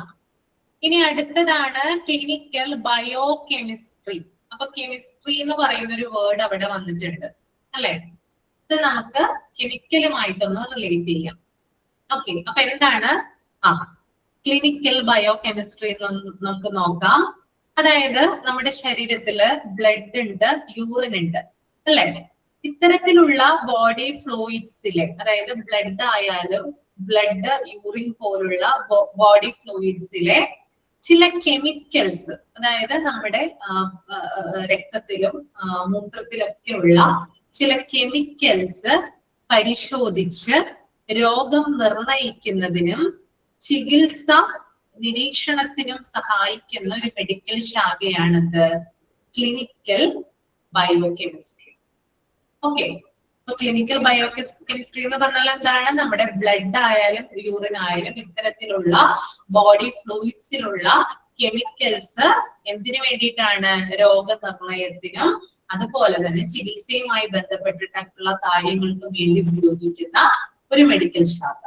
ഇനി അടുത്തതാണ് ക്ലിനിക്കൽ ബയോകെമിസ്ട്രി. അപ്പൊ കെമിസ്ട്രി എന്ന് പറയുന്ന ഒരു വേർഡ് അവിടെ വന്നിട്ടുണ്ട് അല്ലെ? ഇത് നമുക്ക് കെമിക്കലുമായിട്ടൊന്ന് റിലേറ്റ് ചെയ്യാം. ഓക്കെ, അപ്പൊ എന്താണ് ക്ലിനിക്കൽ ബയോകെമിസ്ട്രി എന്ന് നമുക്ക് നോക്കാം. അതായത് നമ്മുടെ ശരീരത്തില് ബ്ലഡ് ഉണ്ട്, യൂറിൻ ഉണ്ട് അല്ലെ? ഇത്തരത്തിലുള്ള ബോഡി ഫ്ലൂയിഡ്സിലെ, അതായത് ബ്ലഡ് ആയാലും ബ്ലഡ്, യൂറിൻ പോലുള്ള ബോഡി ഫ്ലൂയിഡ്സിലെ ചില കെമിക്കൽസ്, അതായത് നമ്മുടെ രക്തത്തിലും മൂത്രത്തിലൊക്കെയുള്ള ചില കെമിക്കൽസ് പരിശോധിച്ച് രോഗം നിർണയിക്കുന്നതിനും ചികിത്സ നിരീക്ഷണത്തിനും സഹായിക്കുന്ന ഒരു മെഡിക്കൽ ശാഖയാണിത് ക്ലിനിക്കൽ ബയോകെമിസ്ട്രി. ഓക്കെ, അപ്പൊ ക്ലിനിക്കൽ ബയോകെമിസ്ട്രി എന്ന് പറഞ്ഞാൽ എന്താണ്? നമ്മുടെ ബ്ലഡ് ആയാലും യൂറിൻ ആയാലും ഇത്തരത്തിലുള്ള ബോഡി ഫ്ലൂയിഡ്സിലുള്ള കെമിക്കൽസ് എന്തിനു വേണ്ടിയിട്ടാണ്? രോഗനിർണയത്തിനും അതുപോലെ തന്നെ ചികിത്സയുമായി ബന്ധപ്പെട്ടിട്ടുള്ള കാര്യങ്ങൾക്കും വേണ്ടി ഉപയോഗിക്കുന്ന ഒരു മെഡിക്കൽ ശാഖ.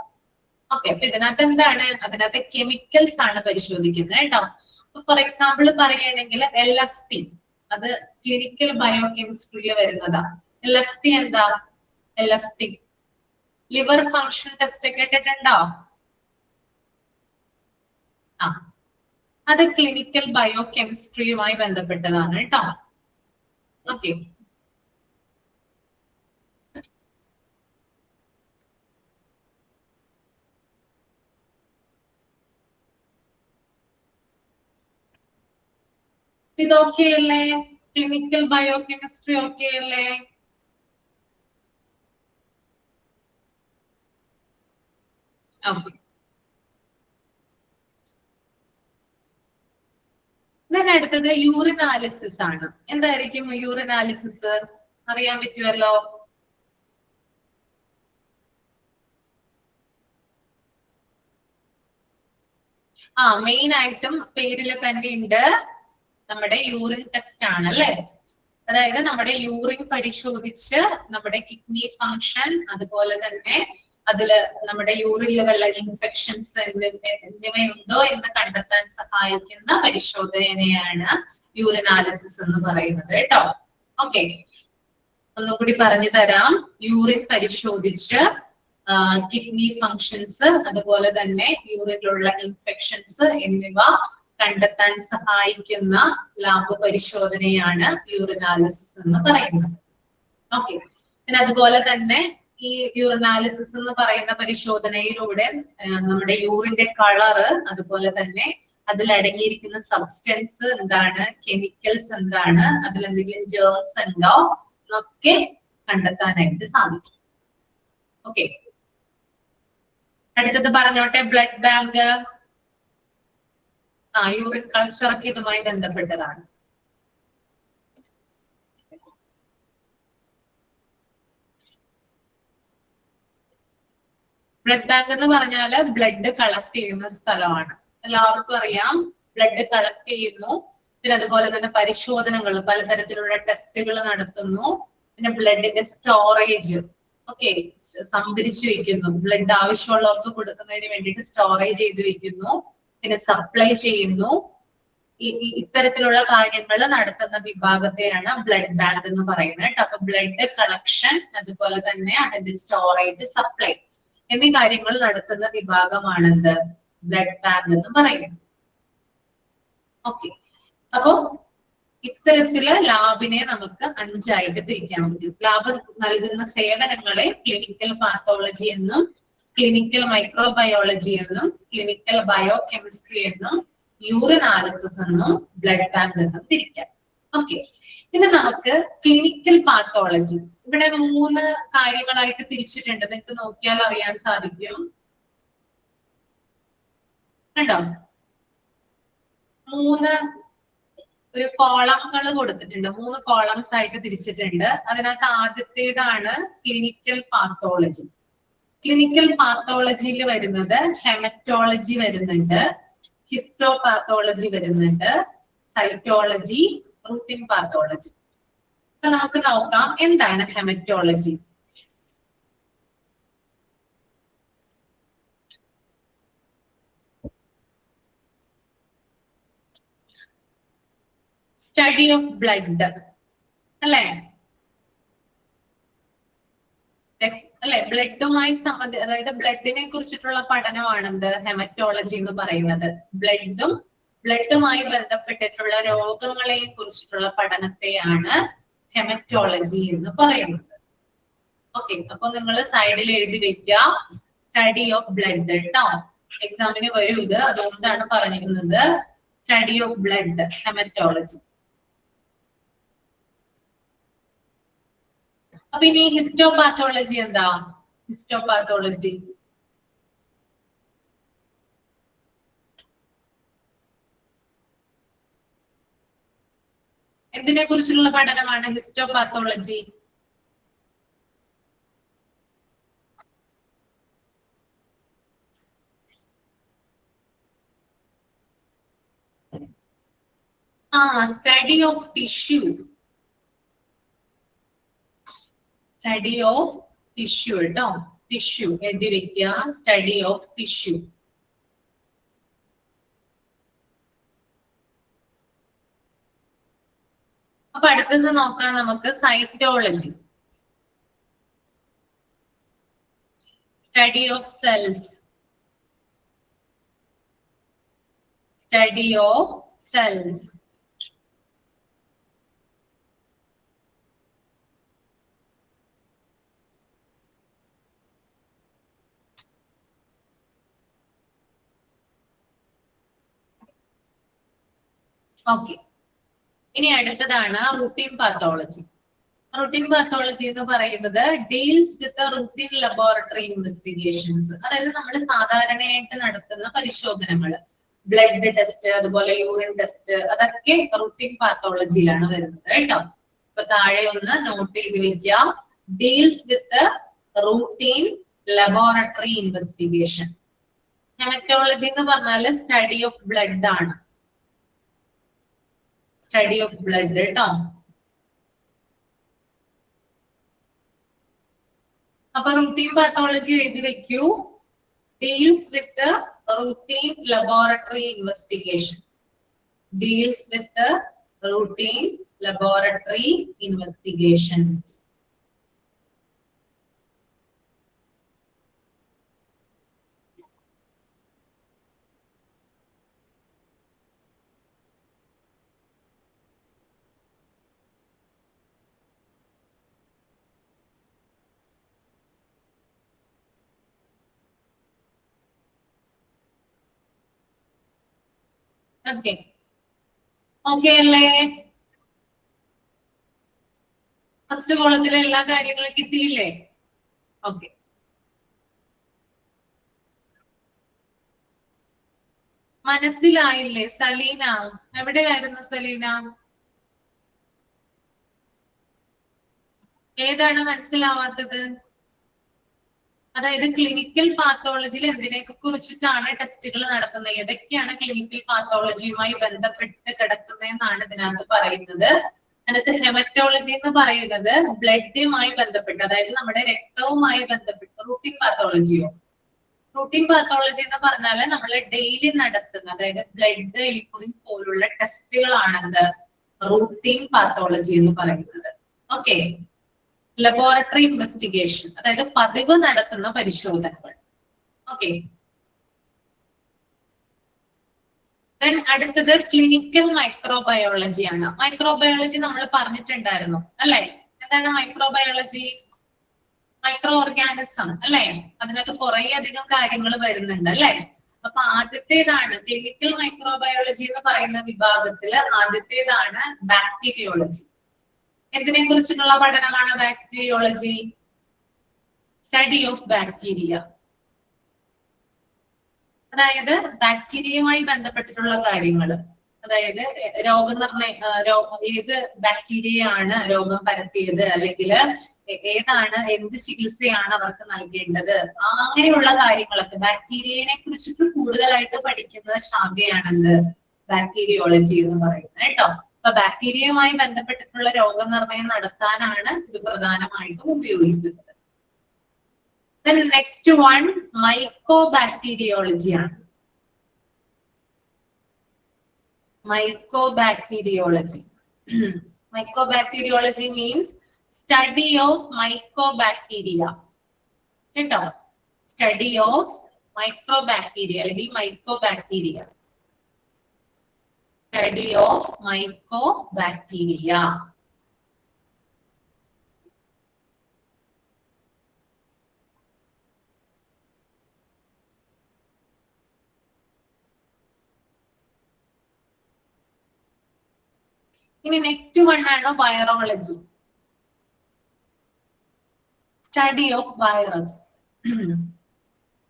ഓക്കെ, അപ്പൊ ഇതിനകത്ത് എന്താണ്? അതിനകത്ത് കെമിക്കൽസ് ആണ് പരിശോധിക്കുന്നത് കേട്ടോ. ഫോർ എക്സാമ്പിൾ പറയുകയാണെങ്കിൽ LFT, അത് ക്ലിനിക്കൽ ബയോകെമിസ്ട്രിയിൽ വരുന്നതാ. LFT എന്താ? LFT ലിവർ ഫങ്ഷൻ ടെസ്റ്റ് കേട്ടിട്ടുണ്ടോ? അത് ക്ലിനിക്കൽ ബയോകെമിസ്ട്രിയുമായി ബന്ധപ്പെട്ടതാണ് കേട്ടോ. ഓക്കെ, ഇത് ഓക്കെ അല്ലേ? ക്ലിനിക്കൽ ബയോകെമിസ്ട്രി ഓക്കെ അല്ലേ? ഓക്കെ, അടുത്തത് യൂറിനാലിസിസ് ആണ്. എന്തായിരിക്കും യൂറിനാലിസിസ്? അറിയാൻ പറ്റുമല്ലോ. മെയിൻ ആയിട്ടും പേരിൽ തന്നെ ഉണ്ട്, നമ്മുടെ യൂറിൻ ടെസ്റ്റ് ആണ് അല്ലെ? അതായത് നമ്മുടെ യൂറിൻ പരിശോധിച്ച് നമ്മുടെ കിഡ്നി ഫങ്ഷൻ, അതുപോലെ തന്നെ അതില് നമ്മുടെ യൂറിനിൽ വല്ല ഇൻഫെക്ഷൻസ് എന്നിവയുണ്ടോ എന്ന് കണ്ടെത്താൻ സഹായിക്കുന്ന പരിശോധനയാണ് യൂറിനാലിസിസ് എന്ന് പറയുന്നത് കേട്ടോ. ഓക്കെ, ഒന്നുകൂടി പറഞ്ഞു തരാം. യൂറിൻ പരിശോധിച്ച് കിഡ്നി ഫങ്ഷൻസ്, അതുപോലെ തന്നെ യൂറിനിലുള്ള ഇൻഫെക്ഷൻസ് എന്നിവ കണ്ടെത്താൻ സഹായിക്കുന്ന ലാബ് പരിശോധനയാണ് യൂറിനാലിസിസ് എന്ന് പറയുന്നത്. ഓക്കെ, പിന്നെ അതുപോലെ തന്നെ ഈ യൂറിനാലിസിസ് എന്ന് പറയുന്ന പരിശോധനയിലൂടെ നമ്മുടെ യൂറിന്റെ കളറ്, അതുപോലെ തന്നെ അതിൽ അടങ്ങിയിരിക്കുന്ന സബ്സ്റ്റൻസ് എന്താണ്, കെമിക്കൽസ് എന്താണ്, അതിലെന്തെങ്കിലും ജേംസ് ഉണ്ടോ എന്നൊക്കെ കണ്ടെത്താനായിട്ട് സാധിക്കും. ഓക്കെ, അടുത്തത് പറഞ്ഞോട്ടെ. ബ്ലഡ് ബാങ്ക്, യൂറിൻ കൾച്ചറൊക്കെ ഇതുമായി ബന്ധപ്പെട്ടതാണ്. ബ്ലഡ് ബാങ്ക് എന്ന് പറഞ്ഞാല് ബ്ലഡ് കളക്ട് ചെയ്യുന്ന സ്ഥലമാണ്. എല്ലാവർക്കും അറിയാം ബ്ലഡ് കളക്ട് ചെയ്യുന്നു, പിന്നെ അതുപോലെ തന്നെ പരിശോധനകൾ പലതരത്തിലുള്ള ടെസ്റ്റുകൾ നടത്തുന്നു, പിന്നെ ബ്ലഡിന്റെ സ്റ്റോറേജ് ഓക്കെ സംഭരിച്ചു വെക്കുന്നു, ബ്ലഡ് ആവശ്യമുള്ളവർക്ക് കൊടുക്കുന്നതിന് വേണ്ടിയിട്ട് സ്റ്റോറേജ് ചെയ്ത് വെക്കുന്നു, പിന്നെ സപ്ലൈ ചെയ്യുന്നു. ഇത്തരത്തിലുള്ള കാര്യങ്ങൾ നടത്തുന്ന വിഭാഗത്തെയാണ് ബ്ലഡ് ബാങ്ക് എന്ന് പറയുന്നത്. അപ്പൊ ബ്ലഡ് കളക്ഷൻ അതുപോലെ തന്നെ അതിന്റെ സ്റ്റോറേജ് സപ്ലൈ എന്നീ കാര്യങ്ങൾ നടത്തുന്ന വിഭാഗമാണെന്ത് ബ്ലഡ് ബാങ്ക് എന്ന് പറയുന്നത്. ഓക്കെ, അപ്പോ ഇത്തരത്തില് ലാബിനെ നമുക്ക് 5 ആയിട്ട് തിരിക്കാൻ പറ്റും. ലാബ് നൽകുന്ന സേവനങ്ങളെ ക്ലിനിക്കൽ പാത്തോളജി എന്നും ക്ലിനിക്കൽ മൈക്രോബയോളജി എന്നും ക്ലിനിക്കൽ ബയോകെമിസ്ട്രി എന്നും യൂറിനാലിസിസ് എന്നും ബ്ലഡ് ബാങ്ക് എന്നും തിരിക്കാം. ഓക്കെ, ഇനി നമുക്ക് ക്ലിനിക്കൽ പാത്തോളജി ഇവിടെ 3 കാര്യങ്ങളായിട്ട് തിരിച്ചിട്ടുണ്ട്. നിങ്ങൾക്ക് നോക്കിയാൽ അറിയാൻ സാധിക്കും. കണ്ടോ, 3 ഒരു കോളങ്ങൾ കൊടുത്തിട്ടുണ്ട്, 3 കോളംസ് ആയിട്ട് തിരിച്ചിട്ടുണ്ട്. അതിനകത്ത് ആദ്യത്തേതാണ് ക്ലിനിക്കൽ പാത്തോളജി. ക്ലിനിക്കൽ പാത്തോളജിയിൽ വരുന്നത് ഹെമറ്റോളജി വരുന്നുണ്ട്, ഹിസ്റ്റോപാത്തോളജി വരുന്നുണ്ട്, സൈറ്റോളജി, റൂട്ടിൻ പാത്തോളജി. അപ്പൊ നമുക്ക് നോക്കാം എന്താണ് ഹെമറ്റോളജി. സ്റ്റഡി ഓഫ് ബ്ലഡ് അല്ലേ, അല്ലെ ബ്ലഡുമായി അതായത് ബ്ലഡിനെ കുറിച്ചിട്ടുള്ള പഠനമാണെന്ത് ഹെമറ്റോളജി എന്ന് പറയുന്നത്. ബ്ലഡുമായി ബന്ധപ്പെട്ടിട്ടുള്ള രോഗങ്ങളെ കുറിച്ചിട്ടുള്ള പഠനത്തെയാണ് ഹെമറ്റോളജി എന്ന് പറയുന്നത്. ഓക്കെ, അപ്പൊ നിങ്ങൾ സൈഡിൽ എഴുതി വെക്കുക സ്റ്റഡി ഓഫ് ബ്ലഡ് കേട്ടോ, എക്സാമിന് വരും ഇത്, അതുകൊണ്ടാണ് പറഞ്ഞിരുന്നത് സ്റ്റഡി ഓഫ് ബ്ലഡ് ഹെമറ്റോളജി. അപ്പൊ ഇനി ഹിസ്റ്റോപാത്തോളജി എന്താ? ഹിസ്റ്റോപാത്തോളജി എന്തിനെ കുറിച്ചുള്ള പഠനമാണ് histopathology? Study of tissue. Study of tissue കേട്ടോ, ടിഷ്യൂ എഴുതി വെക്കുക, സ്റ്റഡി ഓഫ് ടിഷ്യൂ. അപ്പൊ അടുത്തത് നോക്കാം നമുക്ക് cytology. Study of cells. Study of cells. Okay, ഇനി അടുത്തതാണ് റൂട്ടീൻ പാത്തോളജി. റൂട്ടീൻ പാത്തോളജി എന്ന് പറയുന്നത് deals with routine laboratory investigations. അതായത് നമ്മൾ സാധാരണയായിട്ട് നടത്തുന്ന പരിശോധനകൾ, ബ്ലഡ് ടെസ്റ്റ് അതുപോലെ യൂറിൻ ടെസ്റ്റ്, അതൊക്കെ റൂട്ടീൻ പാത്തോളജിയിലാണ് വരുന്നത് കേട്ടോ. അപ്പൊ താഴെ ഒന്ന് നോട്ട് ചെയ്ത് വെക്കുക, deals with routine laboratory investigation. Haematology എന്ന് പറഞ്ഞാല് സ്റ്റഡി ഓഫ് ബ്ലഡ് ആണ്, സ്റ്റഡി ഓഫ് ബ്ലഡ് കേട്ടോ. അപ്പൊ റൂട്ടീൻ പാത്തോളജി എഴുതി വെക്കൂ, deals with routine laboratory investigation. Deals with routine laboratory investigations. Okay, okay അല്ലേ? ഫസ്റ്റ് കോളത്തിലെ എല്ലാ കാര്യങ്ങളും കിട്ടിയില്ലേ? ഓക്കെ, മനസ്സിലായില്ലേ? സലീന എവിടെയായിരുന്നു? സലീന ഏതാണ് മനസ്സിലാവാത്തത്? അതായത് ക്ലിനിക്കൽ പാത്തോളജിയിൽ എന്തിനെയൊക്കെ കുറിച്ചിട്ടാണ് ടെസ്റ്റുകൾ നടത്തുന്നത്, ഏതൊക്കെയാണ് ക്ലിനിക്കൽ പാത്തോളജിയുമായി ബന്ധപ്പെട്ട് കിടക്കുന്നതെന്നാണ് ഇതിനകത്ത് പറയുന്നത്. അതിനകത്ത് ഹെമറ്റോളജി എന്ന് പറയുന്നത് ബ്ലഡുമായി ബന്ധപ്പെട്ട്, അതായത് നമ്മുടെ രക്തവുമായി ബന്ധപ്പെട്ട് റൂട്ടീൻ പാത്തോളജിയോ. റൂട്ടീൻ പാത്തോളജി എന്ന് പറഞ്ഞാൽ നമ്മൾ ഡെയിലി നടത്തുന്ന, അതായത് ബ്ലഡ് യൂറിൻ പോലുള്ള ടെസ്റ്റുകളാണെന്ത് റൂട്ടീൻ പാത്തോളജി എന്ന് പറയുന്നത്. ഓക്കെ, ലബോറട്ടറി ഇൻവെസ്റ്റിഗേഷൻ, അതായത് പതിവ് നടത്തുന്ന പരിശോധനകൾ. ഓക്കെ, അടുത്തത് ക്ലിനിക്കൽ മൈക്രോബയോളജി ആണ്. മൈക്രോബയോളജി നമ്മൾ പറഞ്ഞിട്ടുണ്ടായിരുന്നു അല്ലെ? എന്താണ് മൈക്രോബയോളജി? മൈക്രോ ഓർഗാനിസം അല്ലെ? അതിനകത്ത് കുറെ അധികം കാര്യങ്ങൾ വരുന്നുണ്ട് അല്ലെ? അപ്പൊ ആദ്യത്തേതാണ് ക്ലിനിക്കൽ മൈക്രോബയോളജി എന്ന് പറയുന്ന വിഭാഗത്തില് ആദ്യത്തേതാണ് ബാക്ടീരിയോളജി. എന്തിനെ കുറിച്ചിട്ടുള്ള പഠനമാണ് ബാക്ടീരിയോളജി? Study of bacteria. അതായത് ബാക്ടീരിയയുമായി ബന്ധപ്പെട്ടിട്ടുള്ള കാര്യങ്ങൾ, അതായത് ഏത് ബാക്ടീരിയയാണ് രോഗം പരത്തിയത്, അല്ലെങ്കിൽ ഏതാണ്, എന്ത് ചികിത്സയാണ് അവർക്ക് നൽകേണ്ടത്, അങ്ങനെയുള്ള കാര്യങ്ങളൊക്കെ ബാക്ടീരിയനെ കുറിച്ചിട്ട് കൂടുതലായിട്ട് പഠിക്കുന്ന ശാഖയാണെന്ത് ബാക്ടീരിയോളജി എന്ന് പറയുന്നത് കേട്ടോ. അപ്പൊ ബാക്ടീരിയയുമായി ബന്ധപ്പെട്ടിട്ടുള്ള രോഗനിർണയം നടത്താനാണ് ഇത് പ്രധാനമായിട്ടും ഉപയോഗിക്കുന്നത്. നെക്സ്റ്റ് വൺ മൈക്കോബാക്ടീരിയോളജി ആണ്. മൈക്കോബാക്ടീരിയോളജി. മൈക്കോബാക്ടീരിയോളജി മീൻസ് സ്റ്റഡി ഓഫ് മൈക്കോബാക്ടീരിയ കേട്ടോ. സ്റ്റഡി ഓഫ് മൈക്രോബാക്ടീരിയ അല്ലെങ്കിൽ മൈക്കോബാക്ടീരിയ. Study of mycobacteria. ഇനി നെക്സ്റ്റ് വൺ ആണ് virology. Study of virus.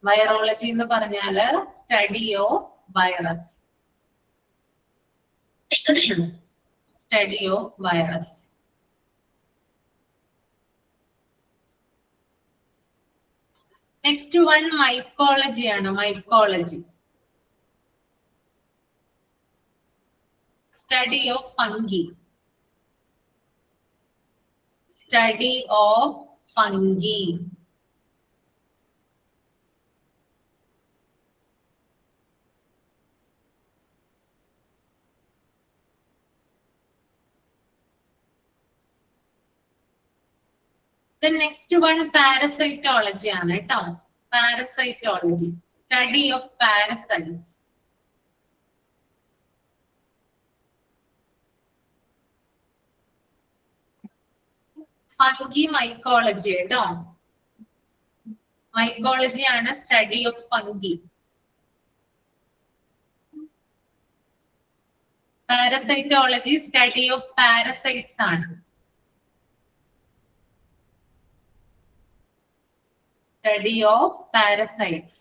Virology എന്ന് പറഞ്ഞാല് study of virus. Study of virus. Next one mycology ആണ്. Mycology. Study of fungi. Study of fungi. The next one parasitology ആണ് കേട്ടോ. Parasitology. Study of parasites. Fungi mycology കേട്ടോ. Mycology ആണ് study of fungi. Parasitology study of parasites ആണ്. Study of parasites.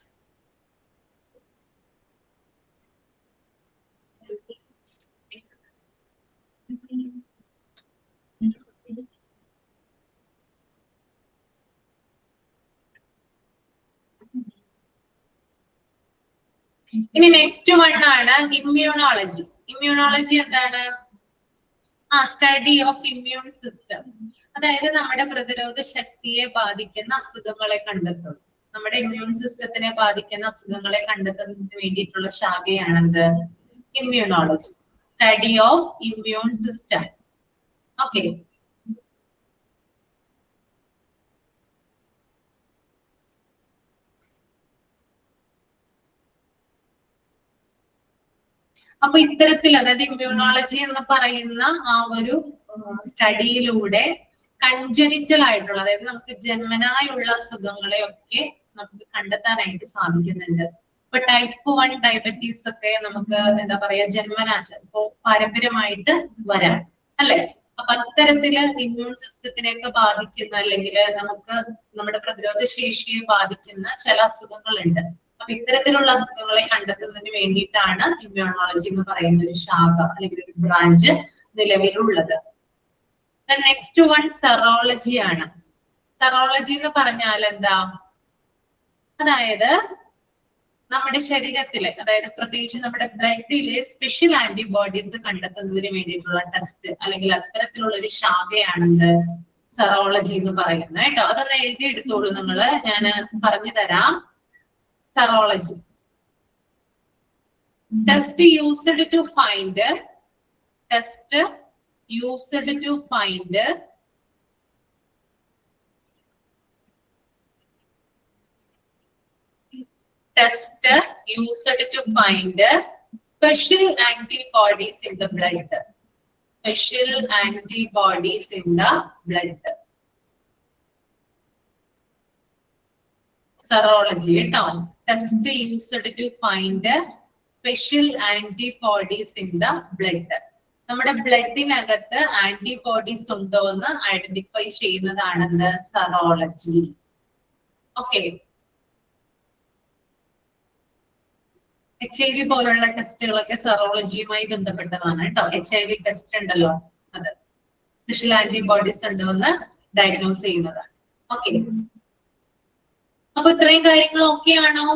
ഇനി next one ആണ് immunology. Immunology എന്താണ്? Study of immune system. അതായത് നമ്മുടെ പ്രതിരോധ ശക്തിയെ ബാധിക്കുന്ന അസുഖങ്ങളെ കണ്ടെത്തും. നമ്മുടെ ഇമ്മ്യൂൺ സിസ്റ്റത്തിനെ ബാധിക്കുന്ന അസുഖങ്ങളെ കണ്ടെത്തുന്നതിന് വേണ്ടിയിട്ടുള്ള ശാഖയാണെന്ത് immunology. Study of immune system. Okay, അപ്പൊ ഇത്തരത്തിൽ അതായത് ഇമ്മ്യൂണോളജി എന്ന് പറയുന്ന ആ ഒരു സ്റ്റഡിയിലൂടെ കൺജനിറ്റൽ ആയിട്ടുള്ള, അതായത് നമുക്ക് ജന്മനായുള്ള അസുഖങ്ങളെ ഒക്കെ നമുക്ക് കണ്ടെത്താനായിട്ട് സാധിക്കുന്നുണ്ട്. ഇപ്പൊ ടൈപ്പ് 1 ഡയബറ്റീസ് ഒക്കെ നമുക്ക് എന്താ പറയാ ജന്മനാ ഇപ്പോ പാരമ്പര്യമായിട്ട് വരാം അല്ലെ? അപ്പൊ അത്തരത്തില് ഇമ്മ്യൂൺ സിസ്റ്റത്തിനെയൊക്കെ ബാധിക്കുന്ന അല്ലെങ്കിൽ നമുക്ക് നമ്മുടെ പ്രതിരോധ ശേഷിയെ ബാധിക്കുന്ന ചില അസുഖങ്ങളുണ്ട്. അപ്പൊ ഇത്തരത്തിലുള്ള അസുഖങ്ങളെ കണ്ടെത്തുന്നതിന് വേണ്ടിയിട്ടാണ് ഇമ്മ്യൂണോളജി എന്ന് പറയുന്ന ഒരു ശാഖ അല്ലെങ്കിൽ ഒരു ബ്രാഞ്ച് നിലവിലുള്ളത്. നെക്സ്റ്റ് വൺ സെറോളജി ആണ്. സെറോളജി എന്ന് പറഞ്ഞാൽ എന്താ? അതായത് നമ്മുടെ ശരീരത്തിലെ, അതായത് പ്രത്യേകിച്ച് നമ്മുടെ ബ്ലഡിലെ സ്പെഷ്യൽ ആന്റിബോഡീസ് കണ്ടെത്തുന്നതിന് വേണ്ടിയിട്ടുള്ള ടെസ്റ്റ് അല്ലെങ്കിൽ അത്തരത്തിലുള്ള ഒരു ശാഖയാണെന്ന് സെറോളജി എന്ന് പറയുന്നത് കേട്ടോ. അതൊന്ന് എഴുതിയെടുത്തോളൂ നിങ്ങള്, ഞാൻ പറഞ്ഞു തരാം. Serology test used to find test used to find special antibodies in the blood. Special antibodies in the blood. Serology ട്ടോ. Test used to find special antibodies in the blood. നമ്മുടെ ബ്ലഡിനകത്ത് ആന്റിബോഡീസ് ഉണ്ടോ എന്ന് ഐഡന്റിഫൈ ചെയ്യുന്നതാണെന്ന് സെറോളജി. ഓക്കെ, HIV പോലുള്ള ടെസ്റ്റുകളൊക്കെ സെറോളജിയുമായി ബന്ധപ്പെട്ടതാണ് കേട്ടോ. HIV test ഉണ്ടല്ലോ, അത് special antibodies ഉണ്ടോ എന്ന് ഡയഗ്നോസ് ചെയ്യുന്നതാണ്. ഓക്കെ, അപ്പൊ ഇത്രയും കാര്യങ്ങൾ ഓക്കെ ആണോ?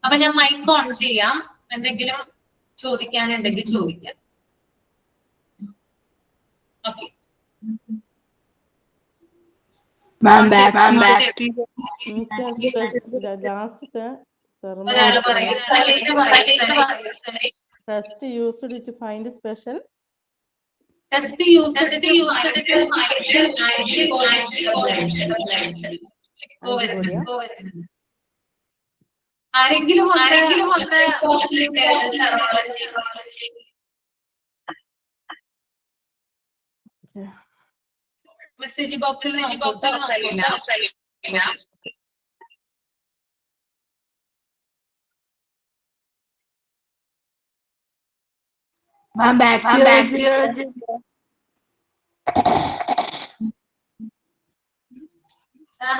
അപ്പൊ ഞാൻ മൈക്ക് ഓൺ ചെയ്യാം, എന്തെങ്കിലും ചോദിക്കാനുണ്ടെങ്കിൽ ചോദിക്കാം. ഓക്കെ, ഒരാള് പറയൂ. Test used to find special. Test used to find special antibodies. ആരെങ്കിലും മെസ്സേജ് ബോക്സിൽ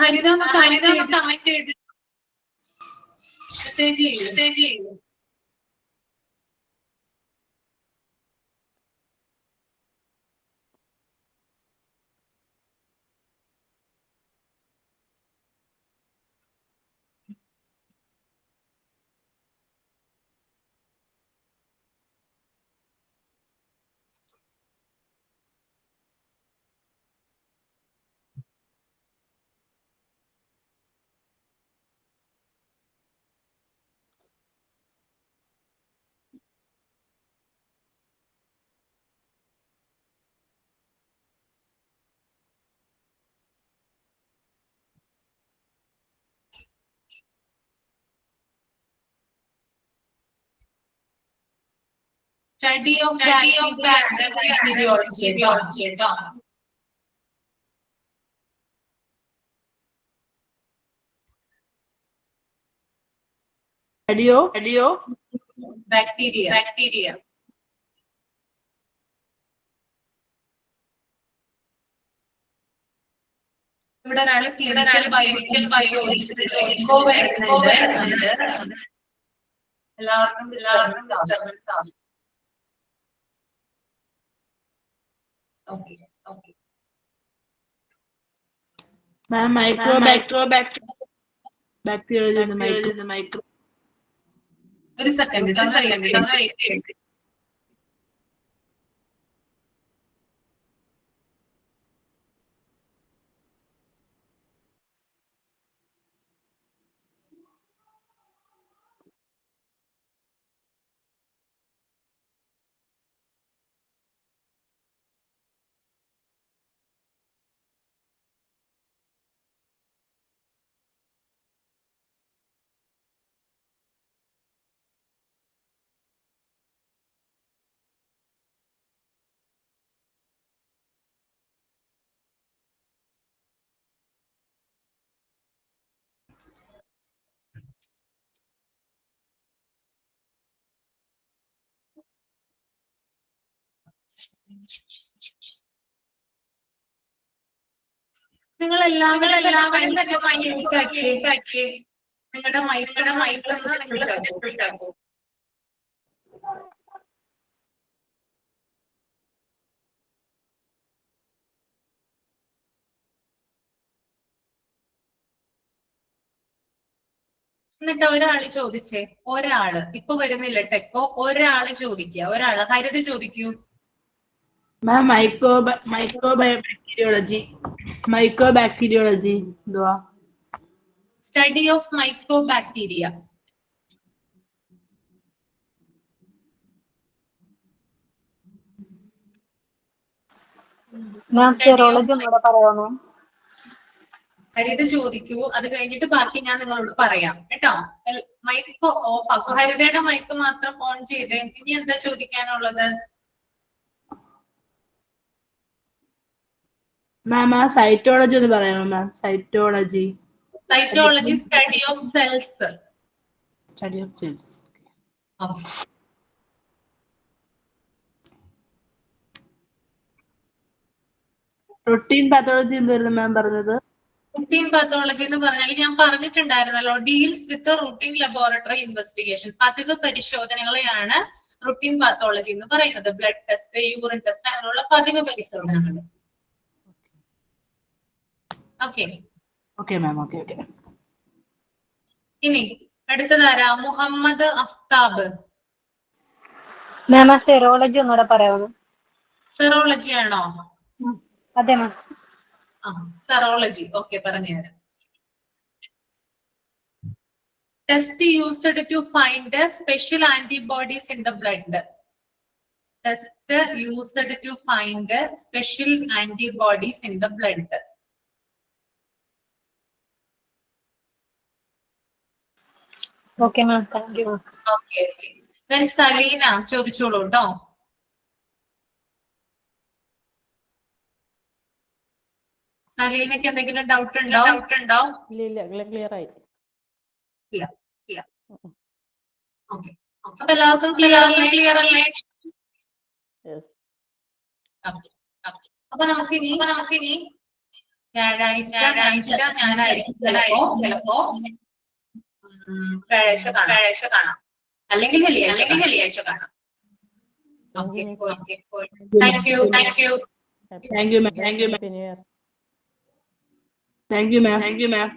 ഹരിത കമന്റ് ചെയ്ത് മെസ്സേജ് ചെയ്തു. Study of bacteriology. Study of bacteria. ഇവിടെ ഒരാള് ക്ലിനിക്കൽ ബയോളജി എല്ലാവർക്കും ഡിസ്റ്റർബൻസ് ആണ്. Okay. Ma'am, bacteriology in the micro. ഒരു സെക്കൻഡ്. നിങ്ങൾ എല്ലാവരും തന്നെ മൈക്ക് നിങ്ങളുടെ മൈക്കൊന്ന് നിങ്ങൾ എന്നിട്ട് ഒരാള് ചോദിച്ചേ, ഒരാള് ഇപ്പൊ വരുന്നില്ല ടെക്കോ, ഒരാള് ചോദിക്കുക, ഒരാള് ഹരിത ചോദിക്കൂ. മാം മൈക്രോബാക്ടീരിയോളജി എന്തുവാ? Study of micro bacteria. Ma'am serology ഒന്നുകൂടെ പറയാമോ? ഹരിത ചോദിക്കൂ, അത് കഴിഞ്ഞിട്ട് ബാക്കി ഞാൻ നിങ്ങളോട് പറയാം കേട്ടോ. മൈക്ക് ഓഫ് ആക്കൂ, ഹരിതയുടെ മൈക്ക് മാത്രം ഓൺ ചെയ്തേ. ഇനി എന്താ ചോദിക്കാനുള്ളത്? മാം ആ സൈറ്റോളജി ഒന്ന് പറയാമോ ma'am? Cytology cytology study of cells. Study of cells. Routine pathology എന്തായിരുന്നു മാം പറഞ്ഞത്? റൂട്ടീൻ പാത്തോളജി എന്ന് പറഞ്ഞാൽ ഞാൻ പറഞ്ഞിട്ടുണ്ടായിരുന്നല്ലോ, deals with routine laboratory investigation, പതിവ് പരിശോധനകളെയാണ് റൂട്ടീൻ പാത്തോളജി എന്ന് പറയുന്നത്. ബ്ലഡ് ടെസ്റ്റ്, യൂറിൻ ടെസ്റ്റ്, അങ്ങനെയുള്ള പതിവ് പരിശോധനകൾ. Okay ma'am. ഓക്കെ. ഇനി അടുത്തതാരാ? മുഹമ്മദ് അഫ്താബ്. മാം ആ സെറോളജി ഒന്നുകൂടെ പറയാമോ? സെറോളജി ആണോ? അതെ മാം. സെറോളജി ഓക്കെ, പറഞ്ഞുതരാം. Test used to find special antibodies in the blood. Test used to find special antibodies in the blood. Okay ma'am, thank you. Okay. Then Saleena ചോദിച്ചോളൂ കേട്ടോ. സലീനക്ക് എന്തെങ്കിലും ഡൗട്ട് ഉണ്ടോ? ഇല്ല ക്ലിയർ ആയി. ഇല്ല. ഓക്കെ. അപ്പൊ എല്ലാവർക്കും ക്ലിയർ അല്ലേ? യെസ്. അപ്പൊ നമുക്കിനി വ്യാഴാഴ്ച ഞാനായിരിക്കും ചിലപ്പോ വ്യാഴാഴ്ച കാണാം, അല്ലെങ്കിൽ വെള്ളിയാഴ്ച കാണാം. Okay. Thank you. Thank you, ma'am. Happy New Year. Thank you, ma'am.